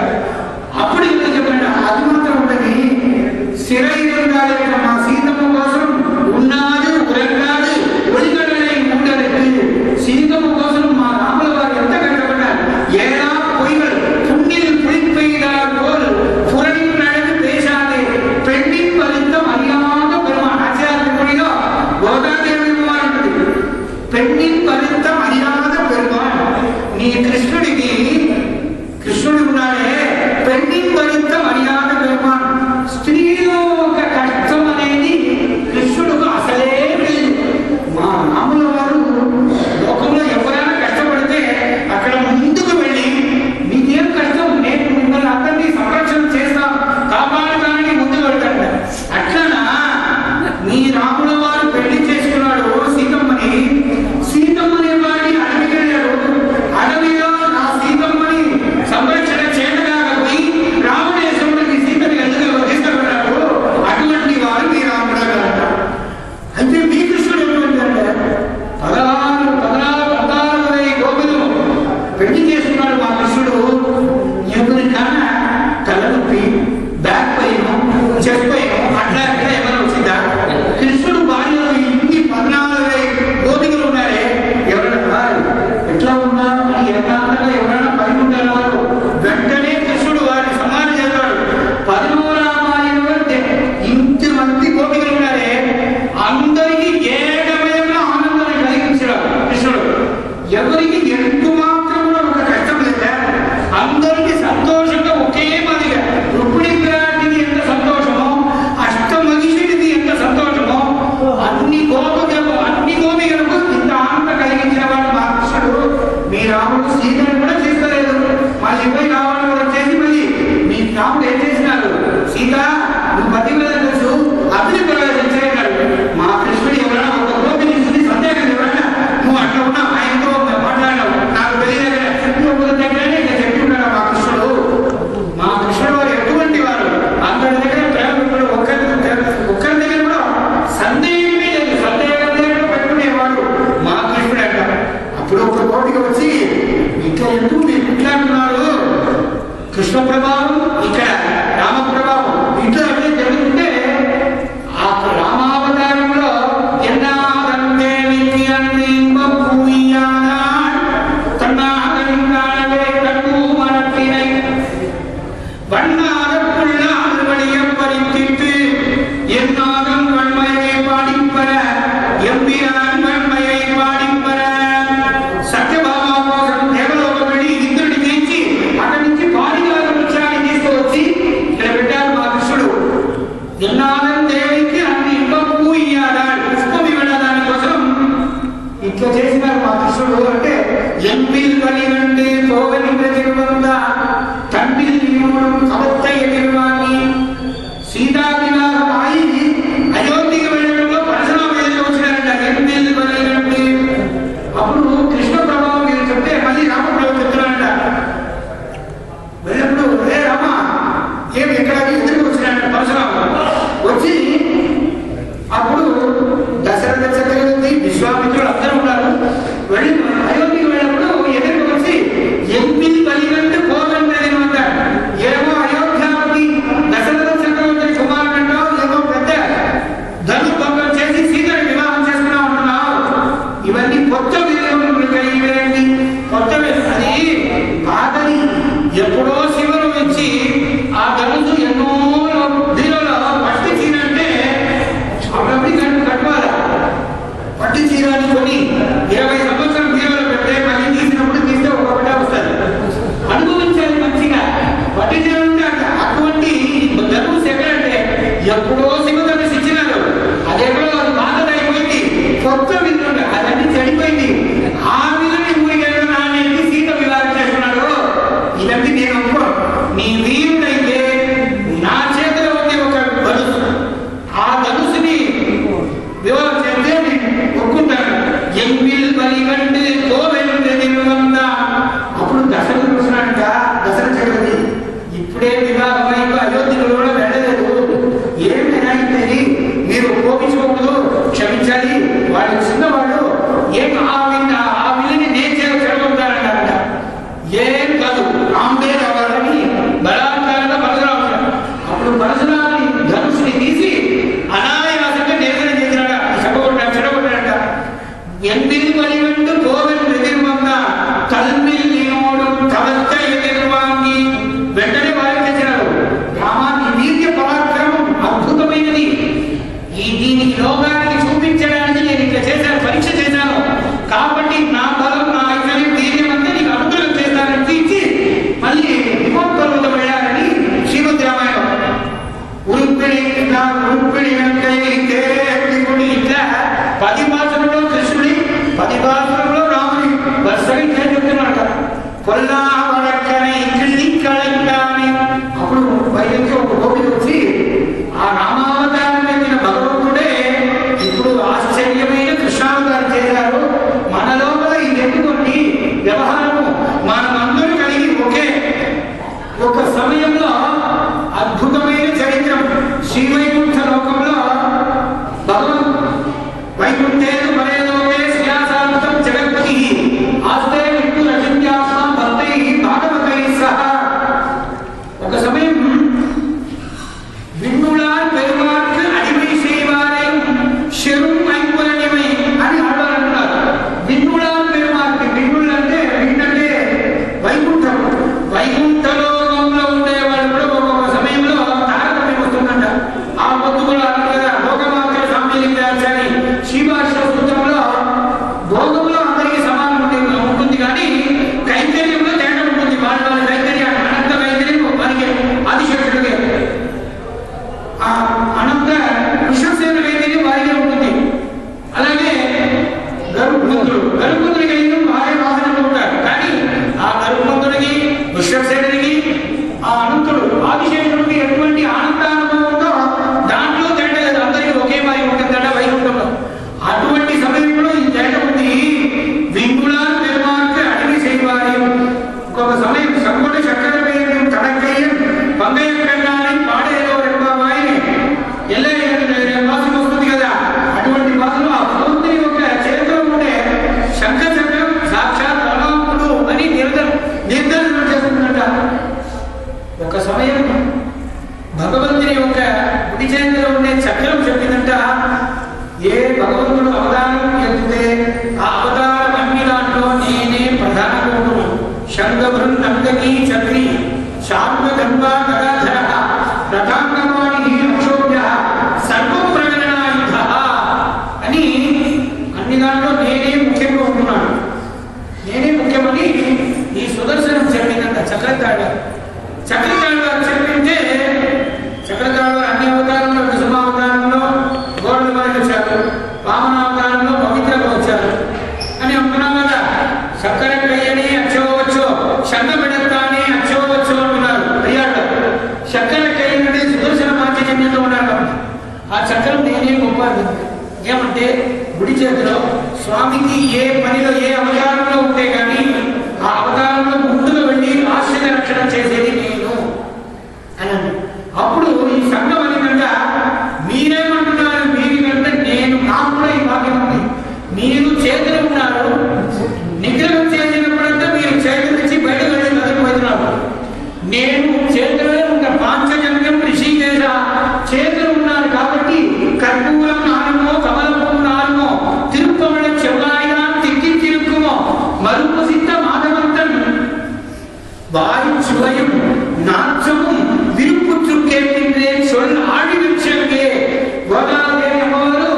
అప్పుడు ఇంకా చెప్పాడు అది మాత్రం ఉండని స్థిరైండాలి. మా సీతమ్మ కోసం ఉన్నాడు ఉరంగాడు ఒలిగడలై ఉండలేదు. సీతమ్మ కోసం మా రాముల వారు ఎంత కష్టపడ్డారు. ఎలా పొయ్యలు పుణ్యం పుడిపోయినారు పోల్ పురణి నడకి పేశాలి పెండి ఫలితం అరియాద పెరుమ ఆచార్యుడిలో గోదాదేవి ఉంటుంది. పెండి ఫలితం అరియాద పెరుమ నీ కృష్ణుడికి కృష్ణుడు ఉన్నాడే పెండి ఫలితం అరియాద పెరుమ. స్త్రీలో ఒక కష్టం అనేది కృష్ణుడికి అసలే లేదు. మా రాముల వారు లోకంలో ఎవరైనా కష్టపడితే అక్కడ ముందుకు వెళ్ళి మీకేం కష్టం, నేను మిమ్మల్ని అందరినీ సంరక్షణ చేస్తాను కాపాడుతానని ముందుకు వెళ్తాడు. అట్లనా మీ రాముల వారు పెళ్లి చేసుకున్నాడు సీతమ్మని. ఎవరికి ఎందు మాత్రములో ఒక కష్టం లేదా, అందరికీ సంతోషంగా ఒకే మాదిరిగా. రుక్మిణి విరాటికి ఎంత సంతోషమో, అష్టమహిషుడికి ఎంత సంతోషమో, అన్ని గోపికలకు ఇంత ఆనంద కలిగించిన వాడు మా కృష్ణుడు. మీ రాముడు సీతను కూడా చేసుకోలేదు, మళ్ళీ పోయి రావడం వచ్చేసి మళ్ళీ మీ రాముడు ఏం చేసినారు, సీత నువ్వు పతివ్రత తెలుసు అతని ప్రవేశించాడు. మా కృష్ణుడు ఎవరైనా ఒక గోపి తీసుకుని సందేహం ఎవరైనా నువ్వు అట్లా ఉన్నావు, ఆయనతో మాట్లాడినావు, నాకు తెలియదు దగ్గరనే ఇక చెప్పి ఉన్నాడు మా కృష్ణుడు. మా కృష్ణుడు వారు ఎటువంటి వారు, అందరి దగ్గర ప్రేమ ఒక్కరి దగ్గర కూడా సందేహమే లేదు, సందేహం దగ్గర పెట్టుకునేవాడు మా కృష్ణుడు అంట. అప్పుడు ఒక కోటికి వచ్చి ఇట్లా ఎందుకు మీరు ఇట్లా అంటున్నారు, కృష్ణ ప్రభావం ఇక్కడ రామ ప్రభావం ఇట్లా అట్లే జరుగుతుంటే ఆ రామావతారంలో ఎన్నాదంటే தன்னாகவே கண்டு மனத்தினை வண்ணாரப்புள்ள அறுவடியம் பறித்திட்டு என்னாகம் வன்மையை பாடிப்பற எம்பிரான் வன்மையை பாடிப்பற సత్యభామ కోసం దేవలోకం వెళ్ళి ఇంద్రుడిని జయించి అక్కడి నుంచి పారిజాత వృక్షాన్ని తీసుకువచ్చి ఇక్కడ పెట్టారు మా కృష్ణుడు. ఎన్నాదం దేవికి అన్ని ఇంకొక ఇయ్యాలి పుష్పం ఇవ్వడం దానికోసం ఇట్లా చేసినారు మా కృష్ణుడు. అంటే ఎంపిల్ కలిగండి పోవని తిరువంద తండ్రి కవత్తయ్య తిరువాణి సీతా వివాహం అయి అయోధ్యకి వెళ్ళడంలో పరశురామ ఎదురు వచ్చినారంట. ఎంపిల్ కలిగండి అప్పుడు కృష్ణ ప్రభావం మీరు చెప్తే మళ్ళీ రామ ప్రభావం చెప్తున్నారంట. వెళ్ళినప్పుడు రే రామ ఏమి ఎక్కడ ఎదురుకు వచ్చినారంట పరశురామ వచ్చి అప్పుడు దశరథ చక్రవర్తి విశ్వామిత్రుడు అందరూ ఉన్నారు. వెళ్ళి అయోధ్యకి వెళ్ళినప్పుడు ఎదురుకు వచ్చి ఎంపిల్ కలిగంటే పోదంటే అంటారు. ఏమో అయోధ్యావతి దశరథ చక్రవర్తి కుమారుడు ఏదో పెద్ద ధనుర్భంగం చేసి సీతని వివాహం చేసుకున్నాం అంటున్నావు. ఇవన్నీ కొత్త విలువైంది, కొత్త అది కాదని ఎప్పుడో శివుడు ఇచ్చి ఆ ధనుసు ఎన్నో దీనిలో పట్టి చీరంటే అప్పుడప్పుడు కట్టుకోవాలి. పట్టి చీరాన్ని కొని 20 సంవత్సరం బీరువాలో పెడితే మళ్ళీ తీసినప్పుడు తీస్తే ఒక బిడ్డ వస్తుంది. అనుభవించాలి మంచిగా. పట్టి చీర ఉంటే అటువంటి ధనుసు ఎక్కడంటే ఎప్పుడో శివధనుసు ఇచ్చినారు, అదెక్కడో అది బాధైపోయింది, కొత్త విధులు అదన్నీ చెడిపోయింది. ఆ విధుని ఊరికెళ్ళిన నాన్నకి సీత వివాహం చేస్తున్నాడు. ఇదంతా నేను అనుకో, నీ వీరుడైతే నా చేతిలో ఉంది ఒక ధనుసు, ఆ ధనుసుని వివాహం చేస్తే నేను ఒప్పుకుంటాను. ఎంపిల్ బలిగండి కోవెంటే తిరువందా. అప్పుడు దశరథుడు వస్తున్నాడంట. దశరథ చక్రవర్తి ఇప్పుడే వివాహం అయిపో అయోధ్యలో కూడా వెళ్ళలేదు, ఏమైనా మీరు కోపించుకోకూడదు, క్షమించాలి, వాళ్ళు చిన్నవాళ్ళు ఏం ఆ విల్లుని నేను చెడగొడతారంట. ఏం కాదు రాముడే రావాలని బలాత్కారంగా పరశురాము. అప్పుడు పరశురాముని ధనుసుని తీసి అనాయాసంగా నేర్చడం చేసినాడ, చెడగొట్టాడంట. ఎంపిల్ బలిగండు కోవెన్ ఎదురువంద తల్లి లేనోడు కవచ్చ ఎదురువాంగి. వెంటనే వారికి తెచ్చినారు. రామాన్ని వీర్య పరాక్రమం అద్భుతమైనది, దీనికి లోకానికి చూపించడానికి నేను ఇట్లా చేశాను, పరీక్ష చేశాను కాబట్టి నా బలం నా ఐశ్వర్యం వీర్యం అంతా నీకు అనుగ్రహం చేస్తానని తీర్చి మళ్ళీ హిమోత్పర్వతం వెళ్ళారని శ్రీమద్ రామాయణం. ఉరుక్మిణి ఇట్లా 10 భాషలలో కృష్ణుడి 10 భాషలలో రాముడి వరుసగా ఇట్లా చెప్తున్నాడు. కొల్లా వడక్కని కిళ్ళి కళంకాని. అప్పుడు బయటకి ఒక గోపిక వచ్చి ఆ రామావతారం పెట్టిన భగవంతుడే ఇప్పుడు ఆశ్చర్యమైన కృష్ణావతారం చేశారు. మన లోపల ఈ ఎటువంటి వ్యవహారము మనమందరూ కలిగి ఒక సమయంలో అద్భుతమైన చరిత్రం. శ్రీవైకుంఠ లోకంలో భగవంతుడు వైకుంఠేన పరేలోకే శ్రీయాసాంతం జగత్పతి ఆస్తే విష్ణు రచించాస్తం భక్తై నేనే ముఖ్యంగా ఉంటున్నాను, నేనే ముఖ్యమని ఈ సుదర్శనం చెప్పిందంట చక్రతాళ. చక్రతాళ చెప్పింటే చక్రతాళ అన్ని అవతారంలో, విషమావతారంలో గోడల వారికి వచ్చారు, వామనావతారంలో పవిత్రంగా వచ్చారు అని అంటున్నాం కదా. చక్కెర కయ్యని అచ్చోవచ్చో, శంఖ పెడతాని అచ్చోవచ్చో అంటున్నారు అయ్యాడు. చక్కెర కయ్యని సుదర్శన మాధ్యమ్యంలో ఉన్నారు. ఆ చక్రం నేనే గొప్ప. ఏమంటే గుడి చేతిలో స్వామికి ఏ పనిలో ఏ అవతారంలో ఉంటే కానీ ఆ అవతారంలో ముందుకు వెళ్ళి ఆశ్చర్య రక్షణ చేసేది నేను అని. అప్పుడు ఈ సంఘం అనికంగా మీరేమంటున్నారు, మీరికంటే నేను, నాకు కూడా ఈ భాగ్యం ఉంది. మీరు చేతులు ఉన్నారు, నిగ్రహం చేసినప్పుడంతా మీరు చేతుల నుంచి బయట వెళ్ళి కదిలిపోతున్నారు. నేను చేతులే ఉన్న పాంచజన్యం ఋషికేశ చేతులు ఉన్నారు కాబట్టి కర్పూరం నాలుమో కమలపు నాలుమో తిరుపమణ చెవ్వాయిగా తిక్కి తిరుక్కుమో మరుపు సిద్ధ మాధవంతన్ வாய் சுவையும் நாற்றமும் விருப்புற்று கேட்கின்றேன் சொல் ஆடி விருட்சங்கே. గోదావరి అమ్మవారు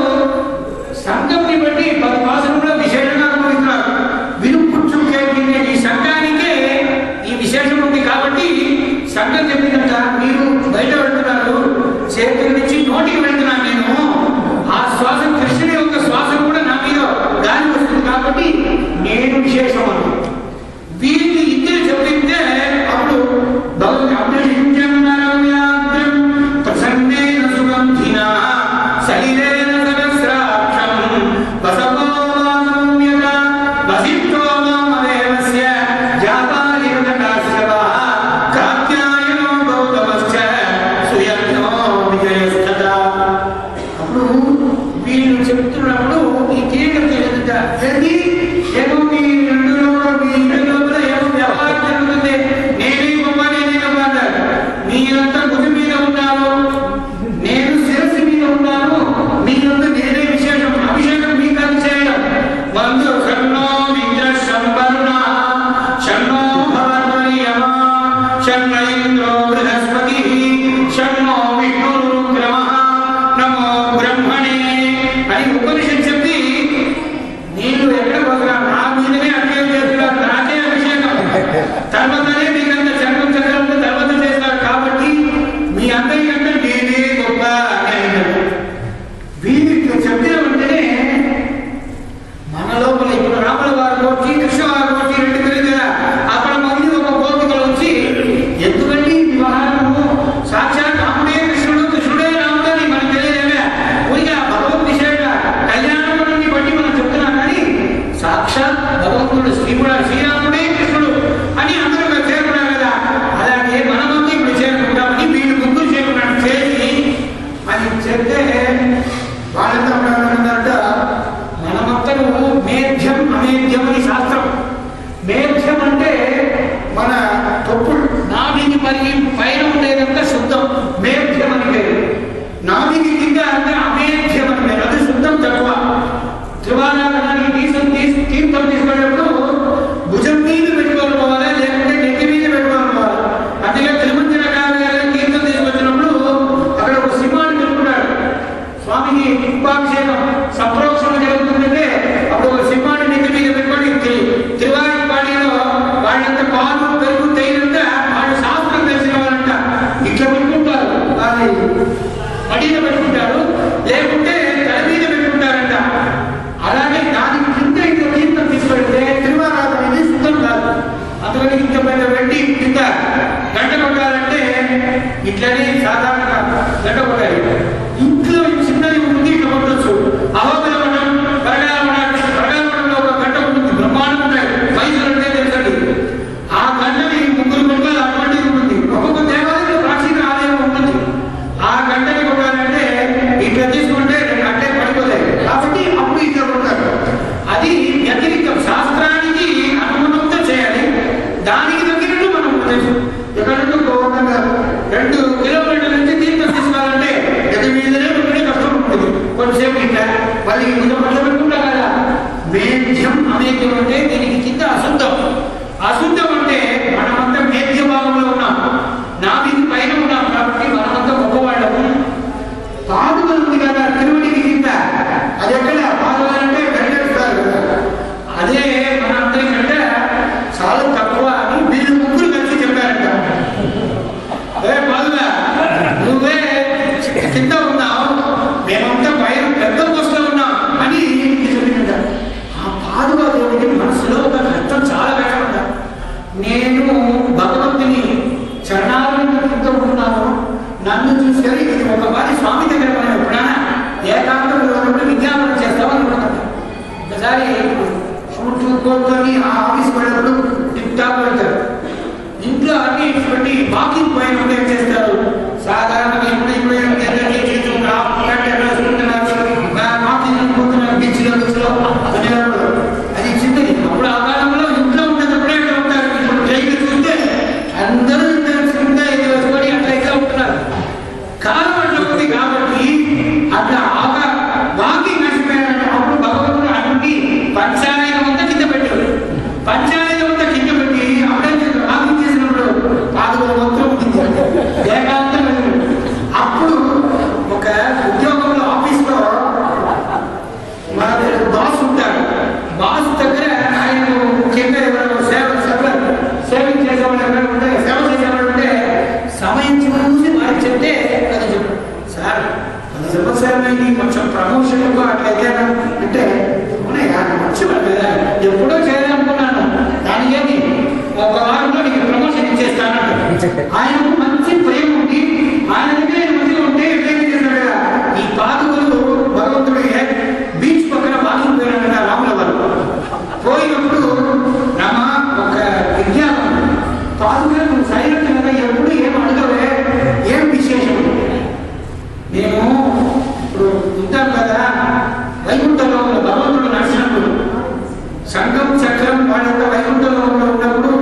సంఘంని బట్టి 10 మాసంలో విశేషంగా అనుభవిస్తున్నారు. విరుపుచ్చు కేట్కిందే ఈ సంఘానికే ఈ విశేషం ఉంది కాబట్టి సంఘం చెప్పినట్ట మీరు బయట వెళ్తున్నారు, చేతుల నుంచి నోటికి వెళ్తున్నాను నేను. ఆ శ్వాస కృష్ణుడి యొక్క శ్వాస కూడా నా మీద గాలి వస్తుంది కాబట్టి నేను విశేషం అని వీరిని ఇద్దరు చెప్తే అప్పుడు ప్రసన్నేన సుగంధిన శైలేన సహస్రాక్షం బసవోమాసౌమ్యత వసిష్ఠో మామదేవస్య జాపాలికకాశ్యపః కాత్యాయనో గౌతమశ్చ సుయజ్ఞో విజయస్తత. అప్పుడు వీళ్ళు చెప్తున్నప్పుడు ఈ కిరీటం తెలియదు ఏదో మీ రెండులో మీరంతా భుజం మీద ఉన్నారు, నేను శిరస్సు మీద ఉన్నాను, మీరంతా నేనే విశేషం. అభిషేకం మీకు అది చేయడం వందు షణ్ణో ఇంద్ర సంపర్ణ షణ్ణో భవత్వయమ షణ్ణ ఇంద్రో బృహస్పతి షణ్ణో విష్ణురుక్రమః నమో బ్రహ్మణే అని ఉపనిషత్ చెప్పి నేను ఎక్కడ పోతున్నా నా మీదనే అభిషేకం చేస్తున్నారు, నాకే అభిషేకం. తర్వాతనే మీకంత చక్రం చక్రం తర్వాత చేస్తారు కాబట్టి మీ అందరికంటే నేనే గొప్ప అని వీరికి చెప్పిన వెంటనే మన లోపల ఇప్పుడు రాముల వారి కోటి కృష్ణ వారి కోటి రెండు పేరు కదా, అక్కడ మళ్ళీ ఒక కోరికలు వచ్చి ఎందుకంటే వివాహము సాక్షాత్ రాముడే కృష్ణుడు, కృష్ణుడే రాముడు అని మనకు తెలియదేమే. ఊరిగా భగవద్ విషయ కళ్యాణం బట్టి మనం చెప్తున్నాం కానీ సాక్షాత్ భగవంతుడు శ్రీరాముడే కృష్ణుడు అని అందరూ చేరుకున్నారు కదా. అలాగే మనమంతా ఇప్పుడు చేరుకుంటామని వీళ్ళు ముగ్గురు చేరుకున్నాడు చేసి అని చెప్తే వాళ్ళంతా ఉన్నారంట. మనమంతా మేధ్యం అమేధ్యం అని శాస్త్రం. మేధ్యం అంటే మన తొప్పులు నాభికి పరిగి పైన ఉండేదంతా శుద్ధం, మేధ్యం అని పేరు. నాభికి కింద అంటే అమేధ్యం అని పేరు, అది శుద్ధం తక్కువ. త్రివారానికి తీర్థం తీసుకునేప్పుడు భుజం మీద పెట్టుకోవాలి పోవాలి, లేకుంటే నెత్తి మీద పెట్టుకోవాలి పోవాలి. అందుకే తిరుమంజన గారు తీర్థం తీసుకొచ్చినప్పుడు అక్కడ ఒక సింహాన్ని పెట్టుకున్నాడు. స్వామికి కుంభాభిషేకం సంప్రోక్షణ జరుగుతుందంటే అప్పుడు ఒక సింహాన్ని నెత్తి మీద పెట్టుకొని తిరువాయి పాడిలో వాళ్ళంత పాలు పెరుగు తేలినంత వాళ్ళు శాస్త్రం తెలిసిన వాళ్ళంట ఇట్లా పెట్టుకుంటారు, అది పడిన పెట్టుకుంటారు, లేకుంటే తల మీద పెట్టుకుంటారంట. అలాగే దానికి కింద ఇంత తీర్థం తీసుకెళ్తే తిరువారాధన అనేది శుద్ధం కాదు. అందుకని ఇంత పెద్ద వెండి కింద గంట కొట్టాలంటే ఇట్లనే సాధారణంగా గంట కొట్టాలి. ఇంట్లో చిన్నది ఉంటుంది, ఇట్లా కొట్టచ్చు. అహోబలవనం పరగాలవనంలో ఒక గంట ఉంటుంది, బ్రహ్మాండం ఉంటాయి, పైసలు అంటే తెలుసండి. ఆ గంటని ముగ్గురు కొట్టాలి, అటువంటిది ఉంటుంది. ఒక్కొక్క దేవాలయంలో ప్రాచీన ఆలయం ఉంటుంది. ఆ గంటని కొట్టాలంటే ఇట్లా తీసుకుంటే గంటే పడిపోతాయి కాబట్టి అప్పుడు ఇట్లా కొట్టారు. అది వ్యతిరేకం, శాస్త్రానికి అనుగుణంతో చేయాలి. దానికి తగ్గినట్టు మనం ఎక్కడ 2 కిలోమీటర్ల నుంచి నన్ను చూసుకొని ఒక వారి స్వామి దగ్గర మనం ఎప్పుడైనా ఏకాంతంలో ఉన్నప్పుడు విజ్ఞాపనం చేస్తామని అనుకుంటాం. ఒకసారి షూట్ కోరుకొని ఆ ఆఫీస్ వెళ్ళినప్పుడు టిప్ టాప్ పెడతారు. ఇంట్లో అన్ని పెట్టి వాకింగ్ పోయినప్పుడు ఏం చేస్తారు, సాధారణంగా ఇప్పుడు వాకింగ్ పోతున్నారు బీచ్లో అది చిన్నది. అప్పుడు ఆ కాలంలో ఇంట్లో ఉన్నప్పుడే అట్లా ఉంటారు. ఇప్పుడు ట్రైన్ చూస్తే అందరూ వేసుకొని అట్లా ఇట్లా ఉంటున్నారు. కాలం అట్లా ఉంది కాబట్టి అట్లా వాకింగ్ నడిచిపోయారంటే అప్పుడు భగవంతుడు అన్ని పంచాయతం అంతా కింద పెట్టాడు. పంచాయతం అంతా కింద పెట్టి అప్పుడే వాకింగ్ చేసినప్పుడు పాదులు మొత్తం ఏకాంతం. అప్పుడు ఒక ఉద్యోగంలో ఆఫీస్లో మన బాస్ ఉంటాడు. బాస్ దగ్గర ఆయన ముఖ్యంగా ఎవరు సేవింగ్ చేసేవాళ్ళు ఎవరైనా ఉంటే, సేవ చేసేవాళ్ళు ఉంటే సమయం చూసి వారికి చెప్తే అది చెప్పు సార్ 10 సంవత్సరాలైంది కొంచెం ప్రమోషన్ అట్లయితే అంటే మంచివాడు కదా, ఎప్పుడో చేయాలనుకున్నాను, దానికి ఏమి ఒక వారంలో నీకు ప్రమోషన్ ఇచ్చేస్తానంట. ఆయనకు మంచి ప్రేమ ఉంది. ఆయన దగ్గర మంచిగా ఉంటే ఎట్లయితే చేశాడు కదా. ఈ పాదుకలు భగవంతుడు బీచ్ పక్కన వాకింగ్ పోయినాడు కదా రాముల వారు. పోయినప్పుడు రామ ఒక విజ్ఞానం పాదుకలు నువ్వు సైలెంట్ కదా, ఎప్పుడు ఏం అడగవే, ఏం విశేషం. మేము ఇప్పుడు ఉంటాం కదా వైకుంఠంలో ఉన్న భగవంతుడు నడిచినప్పుడు సంఘం చక్రం వాళ్ళంతా వైకుంఠంలో ఉన్నప్పుడు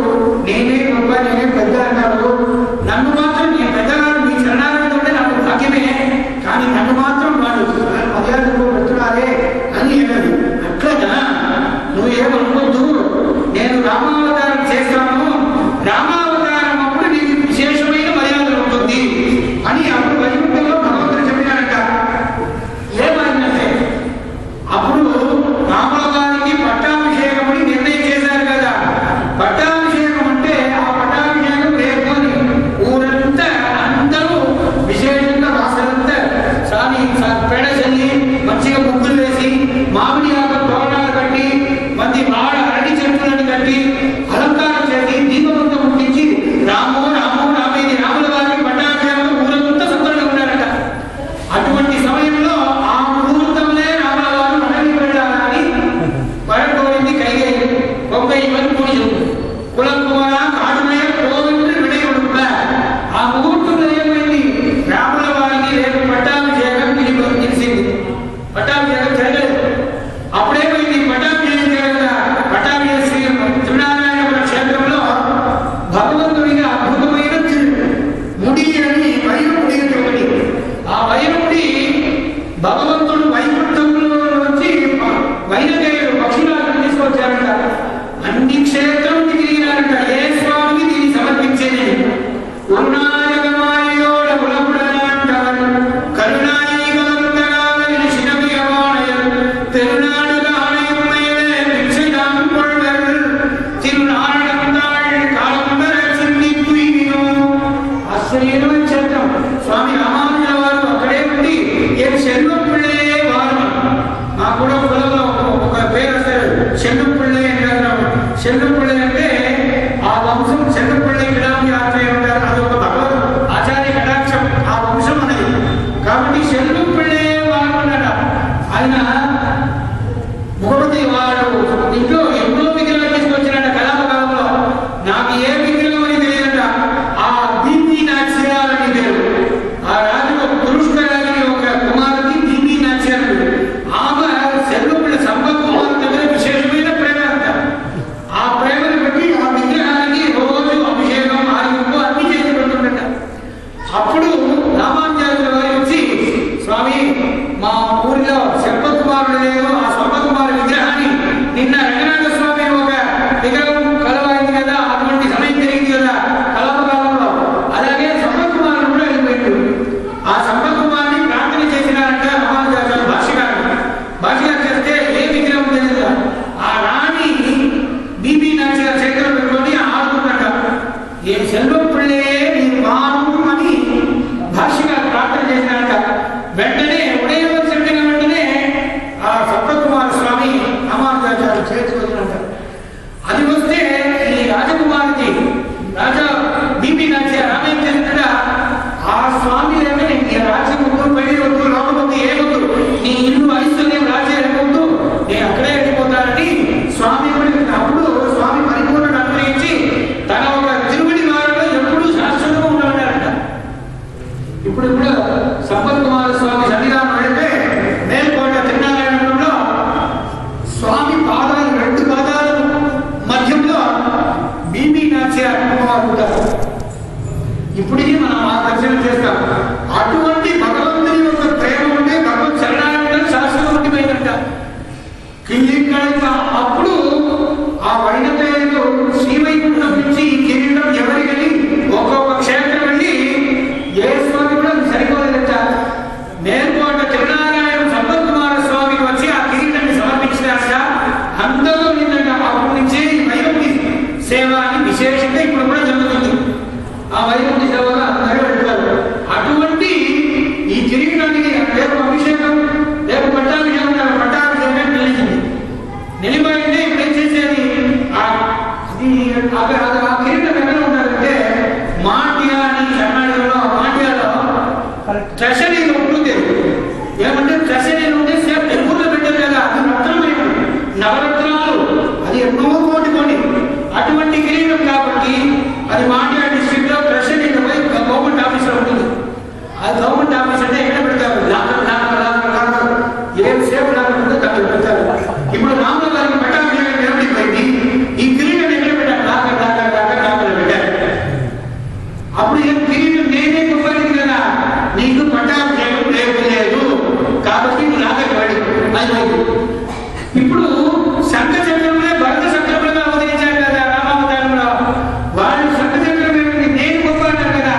నేనే గొప్ప నేనే పెద్ద అన్నారు. నన్ను మాత్రం నేను పెద్దగారు మీ చరణాలను ఉంటే నాకు భాగ్యమే, కానీ నన్ను మాత్రం వాళ్ళు మర్యాదకు పెడుతున్నారే అని అన్నది. అట్లా నువ్వు ఏమనుకోద్దు, నేను రామావతారం చేస్తాను, రామావతారం అప్పుడు నీకు విశేషమైన మర్యాద ఉంటుంది అని అప్పుడు వైకుంఠంలో భగవంతుడు చెప్పినారంట. ఏమైందంటే అప్పుడు రాముల గారికి పట్టాభిషేకం అని నిర్ణయం చేశారు కదా. పట్టాభిషేకం అంటే ఆ పట్టాభిషేకం రేపు ఊరంతా అందరూ విశేషంగా రాసరంతా పేడ చల్లి మంచిగా ముగ్గులు వేసి మామిడి ఆకు తోరణాలు కట్టి మంది మాడ అరటి చెట్టులను కట్టి అలంకారం చేసి దీపమంతా ముట్టించి రామో రామో రామేది రాముల గారికి పట్టాభిషేకం ఊరంతా సంతోషంగా ఉన్నారట. అటువంటి సమయంలో ఆ ముహూర్తంలో రాముల గారు మనకి వెళ్ళాలని పడకోడింది కైగేయి ఒక్క ఇవన్నీ పూజ కులకుమార కాడుమయ కోవిందు విడయుడుక. ఆ ముహూర్తంలో ఏమైంది, రాముల వారికి రేపు పట్టాభిషేకం నిలిచింది. పట్టాభిషేకం జరగలేదు. అప్పుడేమైంది, పట్టాభిషేకం జరగదా. పట్టాభిషేకం శ్రీనారాయణ క్షేత్రంలో భగవంతుడిగా అద్భుతమైన ముడి అని వైరముడి ఒకటి. ఆ వైరముడి భగవంతుడు వైకుంఠంలో నుంచి వైరగేయుడు పక్షులాలను తీసుకొచ్చారంట. అన్ని క్షేత్రం తిరిగినారంట. ఏ స్వామికి దీన్ని సమర్పించేది ఉన్నాయగమాయోడ కులపుడనంటారు కరుణాయిగవంతరాలని శిరవియవాణయర్ తిరునాడుగ ఆలయమయలే భిక్షయాం కొళ్ళర్ తిరునారణంతాళ్ కాలంబర చిన్నిప్పుయిను. ఆశ్చర్యమైన క్షేత్రం. స్వామి రామానుజుల వారు అక్కడే ఉండి ఏం శెల్వం పిళ్ళే వారు. మాకు కూడా కులంలో ఒక పేరు వస్తారు, శెల్వం పిళ్ళే అంటారు. శెల్వం పిళ్ళే అంటే ఆ వంశం శెల్వం పిళ్ళే కిడామి ఆచార్య ఉంటారు. అది ఒక భగవద్ ఆచార్య కటాక్షం ఆ వంశం అనేది. కాబట్టి శెల్వం పిళ్ళే వారు అన్నాడ. ఆయన ముఖపతి వాడు ఇంట్లో ఎన్నో విగ్రహాలు తీసుకొచ్చినట్ట కళాపకాలంలో. నాకు ఏ విగ్రహం అని తెలియదంట. ఆ దీన్ని నాట్యాలని పేరు. ఆ రాజు పురుష్కరాజుని ఒక కుమారుకి దీన్ని నాట్యాలు. ఆమె శెల్వపిళ్ళ సంపత్ కుమారు దగ్గర విశేషమైన ప్రేమ అంట. ఆ ప్రేమ చేస్తాం. అటువంటి భగవంతుని యొక్క ప్రేమ ఉంటే భగవత్ చరణాలను శాశ్వతమైందంట. అప్పుడు ఆ వైనతేయుడు శ్రీవైకుంఠం నుంచి ఈ కిరీటం ఎవరికని ఒక్కొక్క క్షేత్రం వెళ్ళి ఏ స్వామి కూడా సరిపోలేదట. నేర్కోట తిరునారాయణ సంపత్ కుమార స్వామికి వచ్చి ఆ కిరీటాన్ని సమర్పించినాక అంతలో నిన్నట. అప్పటి నుంచే ఈ వైకుంఠి సేవ అని విశేషంగా ఇప్పుడు కూడా జరుగుతుంది. ఆ వైకుంఠి సేవగా అందరూ వెళ్తారు. అటువంటి ఈ కిరీటానికి రేపు అభిషేకం, రేపు పట్టాభిషేకం, పట్టాభిషేకం నిలిచింది. నిలిపోయింటే ఇప్పుడు ఏం చేసేది? ఆ కిరీటం ఎక్కడ ఉండాలంటే మాట్యా అని కర్ణాటకలో మాట్యాలో ట్రెషరీలో ఉంటుంది. ఏమంటే ట్రెషరీలో ఉంటే సేఫ్ టెంపుల్లో పెట్టారు కదా, అది రత్నమైన నవరత్నాలు, అది ఎన్నో కోటి కొని అటువంటి కిరీటం కాబట్టి అది మాట్యా డిస్ట్రిక్ట్ లో ట్రెషరీలో పోయి గవర్నమెంట్ ఆఫీస్ లో ఉంటుంది. అది గవర్నమెంట్ ఆఫీస్ అంటే ఎక్కడ పెడతారు? లాకర్ లాకర్ లాకర్ లాకర్ ఏం సేఫ్ లాకర్ ఉందో దాంట్లో పెడతారు. ఇప్పుడు రాముల గారికి పట్టాభిషేకం నిలబడిపోయింది. ఈ కిరీటం ఎక్కడ పెట్టారు? లాకర్ లాకర్ లాకర్ లాకర్ పెట్టారు. అప్పుడు ఏం కిరీటం నేనే గొప్పది కదా, నీకు పట్టాభిషేకం లేదు కాబట్టి నువ్వు లాకర్ పడి అది. ఇప్పుడు శంఖ చక్రంలో భరత చక్రంలో అవతరించారు కదా రామావతారంలో. వాళ్ళు శంఖ చక్రం ఏమిటి? నేను గొప్ప అంటారు కదా.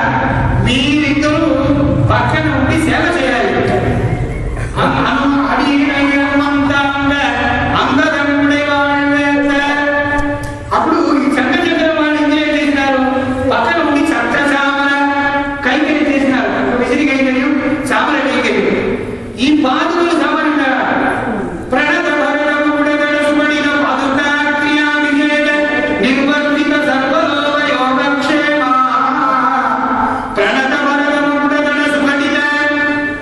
మీరిద్దరూ పక్కన ఉండి సేవ చేయాలి. అప్పుడు ఈ శంఖ చక్రం వాళ్ళు ఇంజనీర్ చేసినారు. పక్కన ఉండి చక్ర చామర కైకర్యం చేసినారు. విసిరి కైకర్యం, చామర కైకర్యం. ఈ పాదులు సామాన్యంగా ప్రణత భరణముడగడ సుమడిన పాదుతా క్రియాభిషేక నిర్వర్తిత సర్వలోక యోగక్షేమ. ప్రణత భరణముడగడ సుమడిన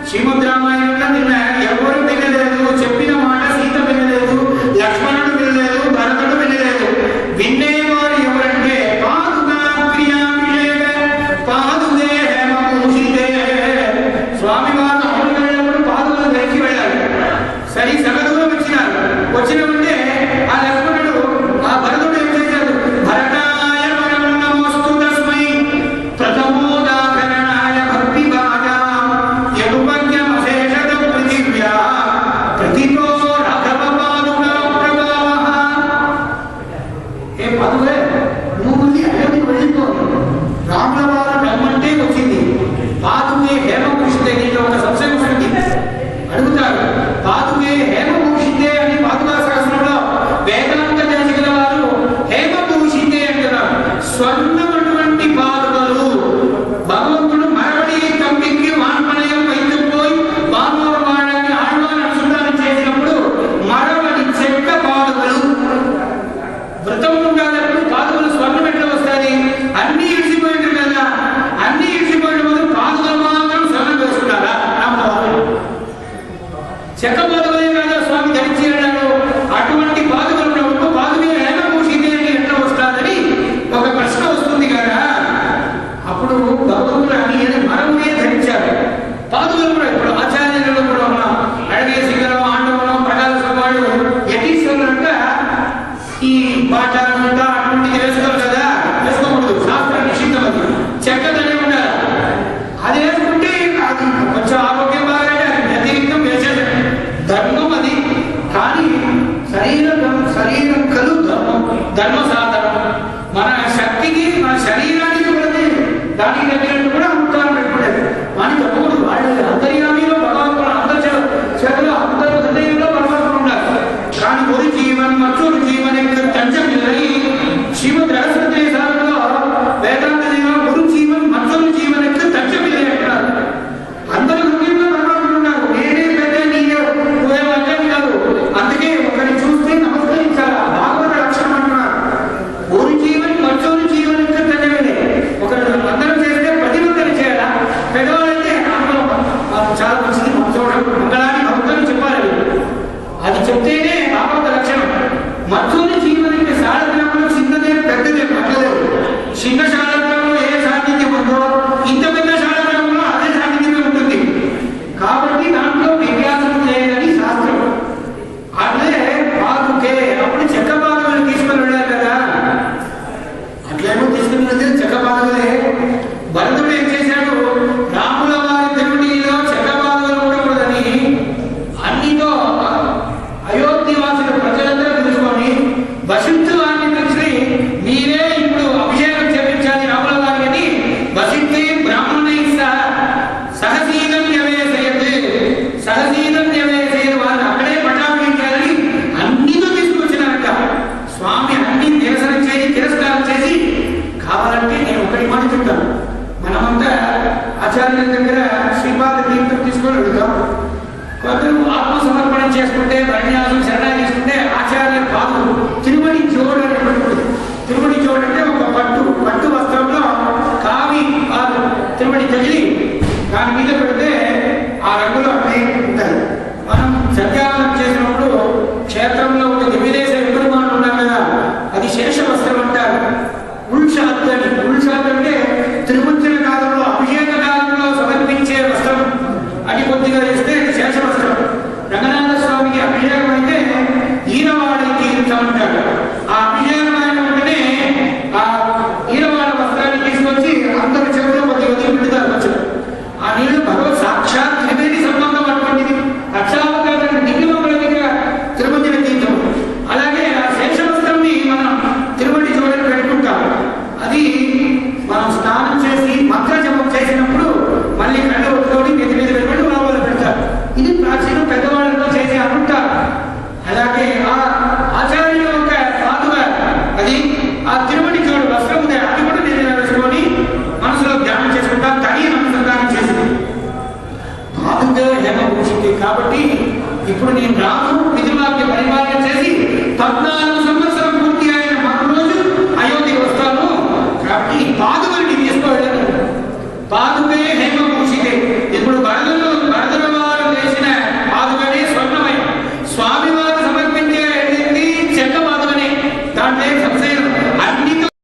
శ్రీమద్ రామాయణంలో నిన్న ఎవరు వినలేదు. చెప్పిన మాట సీత వినలేదు, లక్ష్మణుడు వినలేదు, భరతుడు వినలేదు. వినేవారు ఎవరంటే పాదుకా క్రియాభిషేక పాదుదే హేమభూషితే. స్వామి వారు అమలు వెళ్ళినప్పుడు పాదులను ధరించి వెళ్ళాలి. సరి సగదూరం వచ్చినామంటే ఆ లక్ష్మణుడు ఆ భరతుడు ఏం చేశాడు? భరతాయ పరం నమోస్తు తస్మై ప్రథమోదాహరణాయ భక్తి భాజా యదుపజ్ఞమశేషద పృథివ్యా ప్రతితో రాఘవ పాదుకా ప్రభావః. ఏ పాదువే నువ్వు అయోధ్యకు వెళ్ళిపో. రాముల వారు రమ్మంటే వచ్చింది. పాదుకే హేమభూషితే. నీకు ఒక సంశయం వస్తుంది, అడుగుతారు. పాదుకే హేమభూషితే అని పాదుకా శాస్త్రంలో వేదాంత దేశికుల వారు హేమభూషితే అంటున్నారు. స్వర్ణమైనటువంటి పాదుకలు. భగవంతుడు మరవడి తంపికి వాన్మనయం వైద్యుపోయి వానోరు వాడని ఆళ్వాన్ అనుసంధానం చేసినప్పుడు మరవడి చెక్క పాదుకలు. వ్రతం ఉండాలప్పుడు పాదుకలు స్వర్ణం ఎట్లా వస్తుంది? అన్ని ఇడిచిపోయింది కదా. అన్ని ఇడిచిపోయిన ముందు పాదుకలు మాత్రం స్వర్ణం వేసుకున్నారా? చెక్క పాదుకలే కదా స్వామి ధరించి వెళ్ళాడు. అటువంటి పాదుకలు ఉన్నప్పుడు పాదుకే హేమభూషితే అని ఎట్లా వస్తుందని ఒక ప్రశ్న వస్తుంది కదా. అప్పుడు భగవంతుడు అని మరమునే ధరించారు. పాదుకలు కూడా ఇప్పుడు ఆచార్యులు కూడా ఉన్నాం. అడగేసిగరం, ఆండవనం, ప్రకాశ సభాడు, యతీశ్వరులంట ఈ పాట అటువంటిది వేసుకోరు కదా. వేసుకోకూడదు, శాస్త్ర నిషిద్ధం. అది చెక్కదనే ఉండాలి. అది వేసుకుంటే అది కొంచెం ఆరోగ్యం బాగా వ్యతిరేకం వేసేది ధర్మం అది. కానీ శరీరం కలు ధర్మం, ధర్మ సాధనం. మన శక్తికి మన శరీరానికి ఉన్నది దానికి తగ్గినట్టు కూడా ఉంటారు పెట్టుకునేది. వాని తప్పకూడదు. వాళ్ళ అంతర్యామిలో భగవంతుడు అందరి చేతిలో అందరి హృదయంలో భగవంతుడు ఉండాలి. కానీ ఒక జీవన్ మற்றொரு జీవనకు తంచమిల్లై. శ్రీమద్ రహస్య సారంలో వేదాంత ఒక జీవన్ మற்றொரு జీవనకు తంచమిల్లై అంటారు. అందరి హృదయంలో భగవంతుడు ఉన్నారు. నేనే పెద్ద నీయో నువ్వేం అర్థం కాదు. అందుకే ఒకరిని చూస్తే నమస్కరించాలా. భాగవత లక్షణం అంటున్నారు. శేష వస్త్రం అంటారు. ఉల్షాత్ అని. ఉల్షాత్ అంటే తిరుమంజన కాలంలో అభిషేక కాలంలో సమర్పించే వస్త్రం. అది కొద్దిగా ఇస్తే శేష వస్త్రం. రంగనాథ స్వామికి అభిషేకం అయితే ఈనవాడి తీర్థం అంటారు. ఆ అభిషేకమైన వెంటనే ఆ ఈనవాడ వస్త్రాన్ని తీసుకొచ్చి అందరి చెవులో కొద్దిగా వదిలిపెట్టుతారు కొంచెం. ఆ నీళ్లు భగవత్ సాక్షాత్ త్రివేణి సంబంధం అటువంటిది. రక్షావతారం దివ్యమంగళ దగ్గర తిరుమంజన తీర్థం. అలాగే ఆ శేష వస్త్రంని మనం తిరుమడి జోడని పెట్టుకుంటాం. అది మనం స్నానం చేసి మంత్ర జపం చేసినప్పుడు మళ్ళీ కళ్ళు ఒత్తుకొని నెత్తి మీద పెట్టుకొని లోపల పెడతారు. ఇది ప్రాచీన పెద్దవాళ్ళతో చేసే అనుకుంటారు. అలాగే ఆ ఆచార్యుల యొక్క పాదుక అది ఆ తిరుమడి జోడు వస్త్రం ఉంది. అది కూడా నేను వేసుకొని మనసులో ధ్యానం చేసుకుంటాం. తగి అనుసంధానం చేసింది పాదుక హేమభూషింది. కాబట్టి ఇప్పుడు నేను రాను విధివాక్య పరిపాలన చేసి 14 సంవత్సరం పూర్తి అయిన మరో రోజు అయోధ్య వస్తాను. కాబట్టి ఈ పాదుకని నేను తీసుకోవడం. పాదుక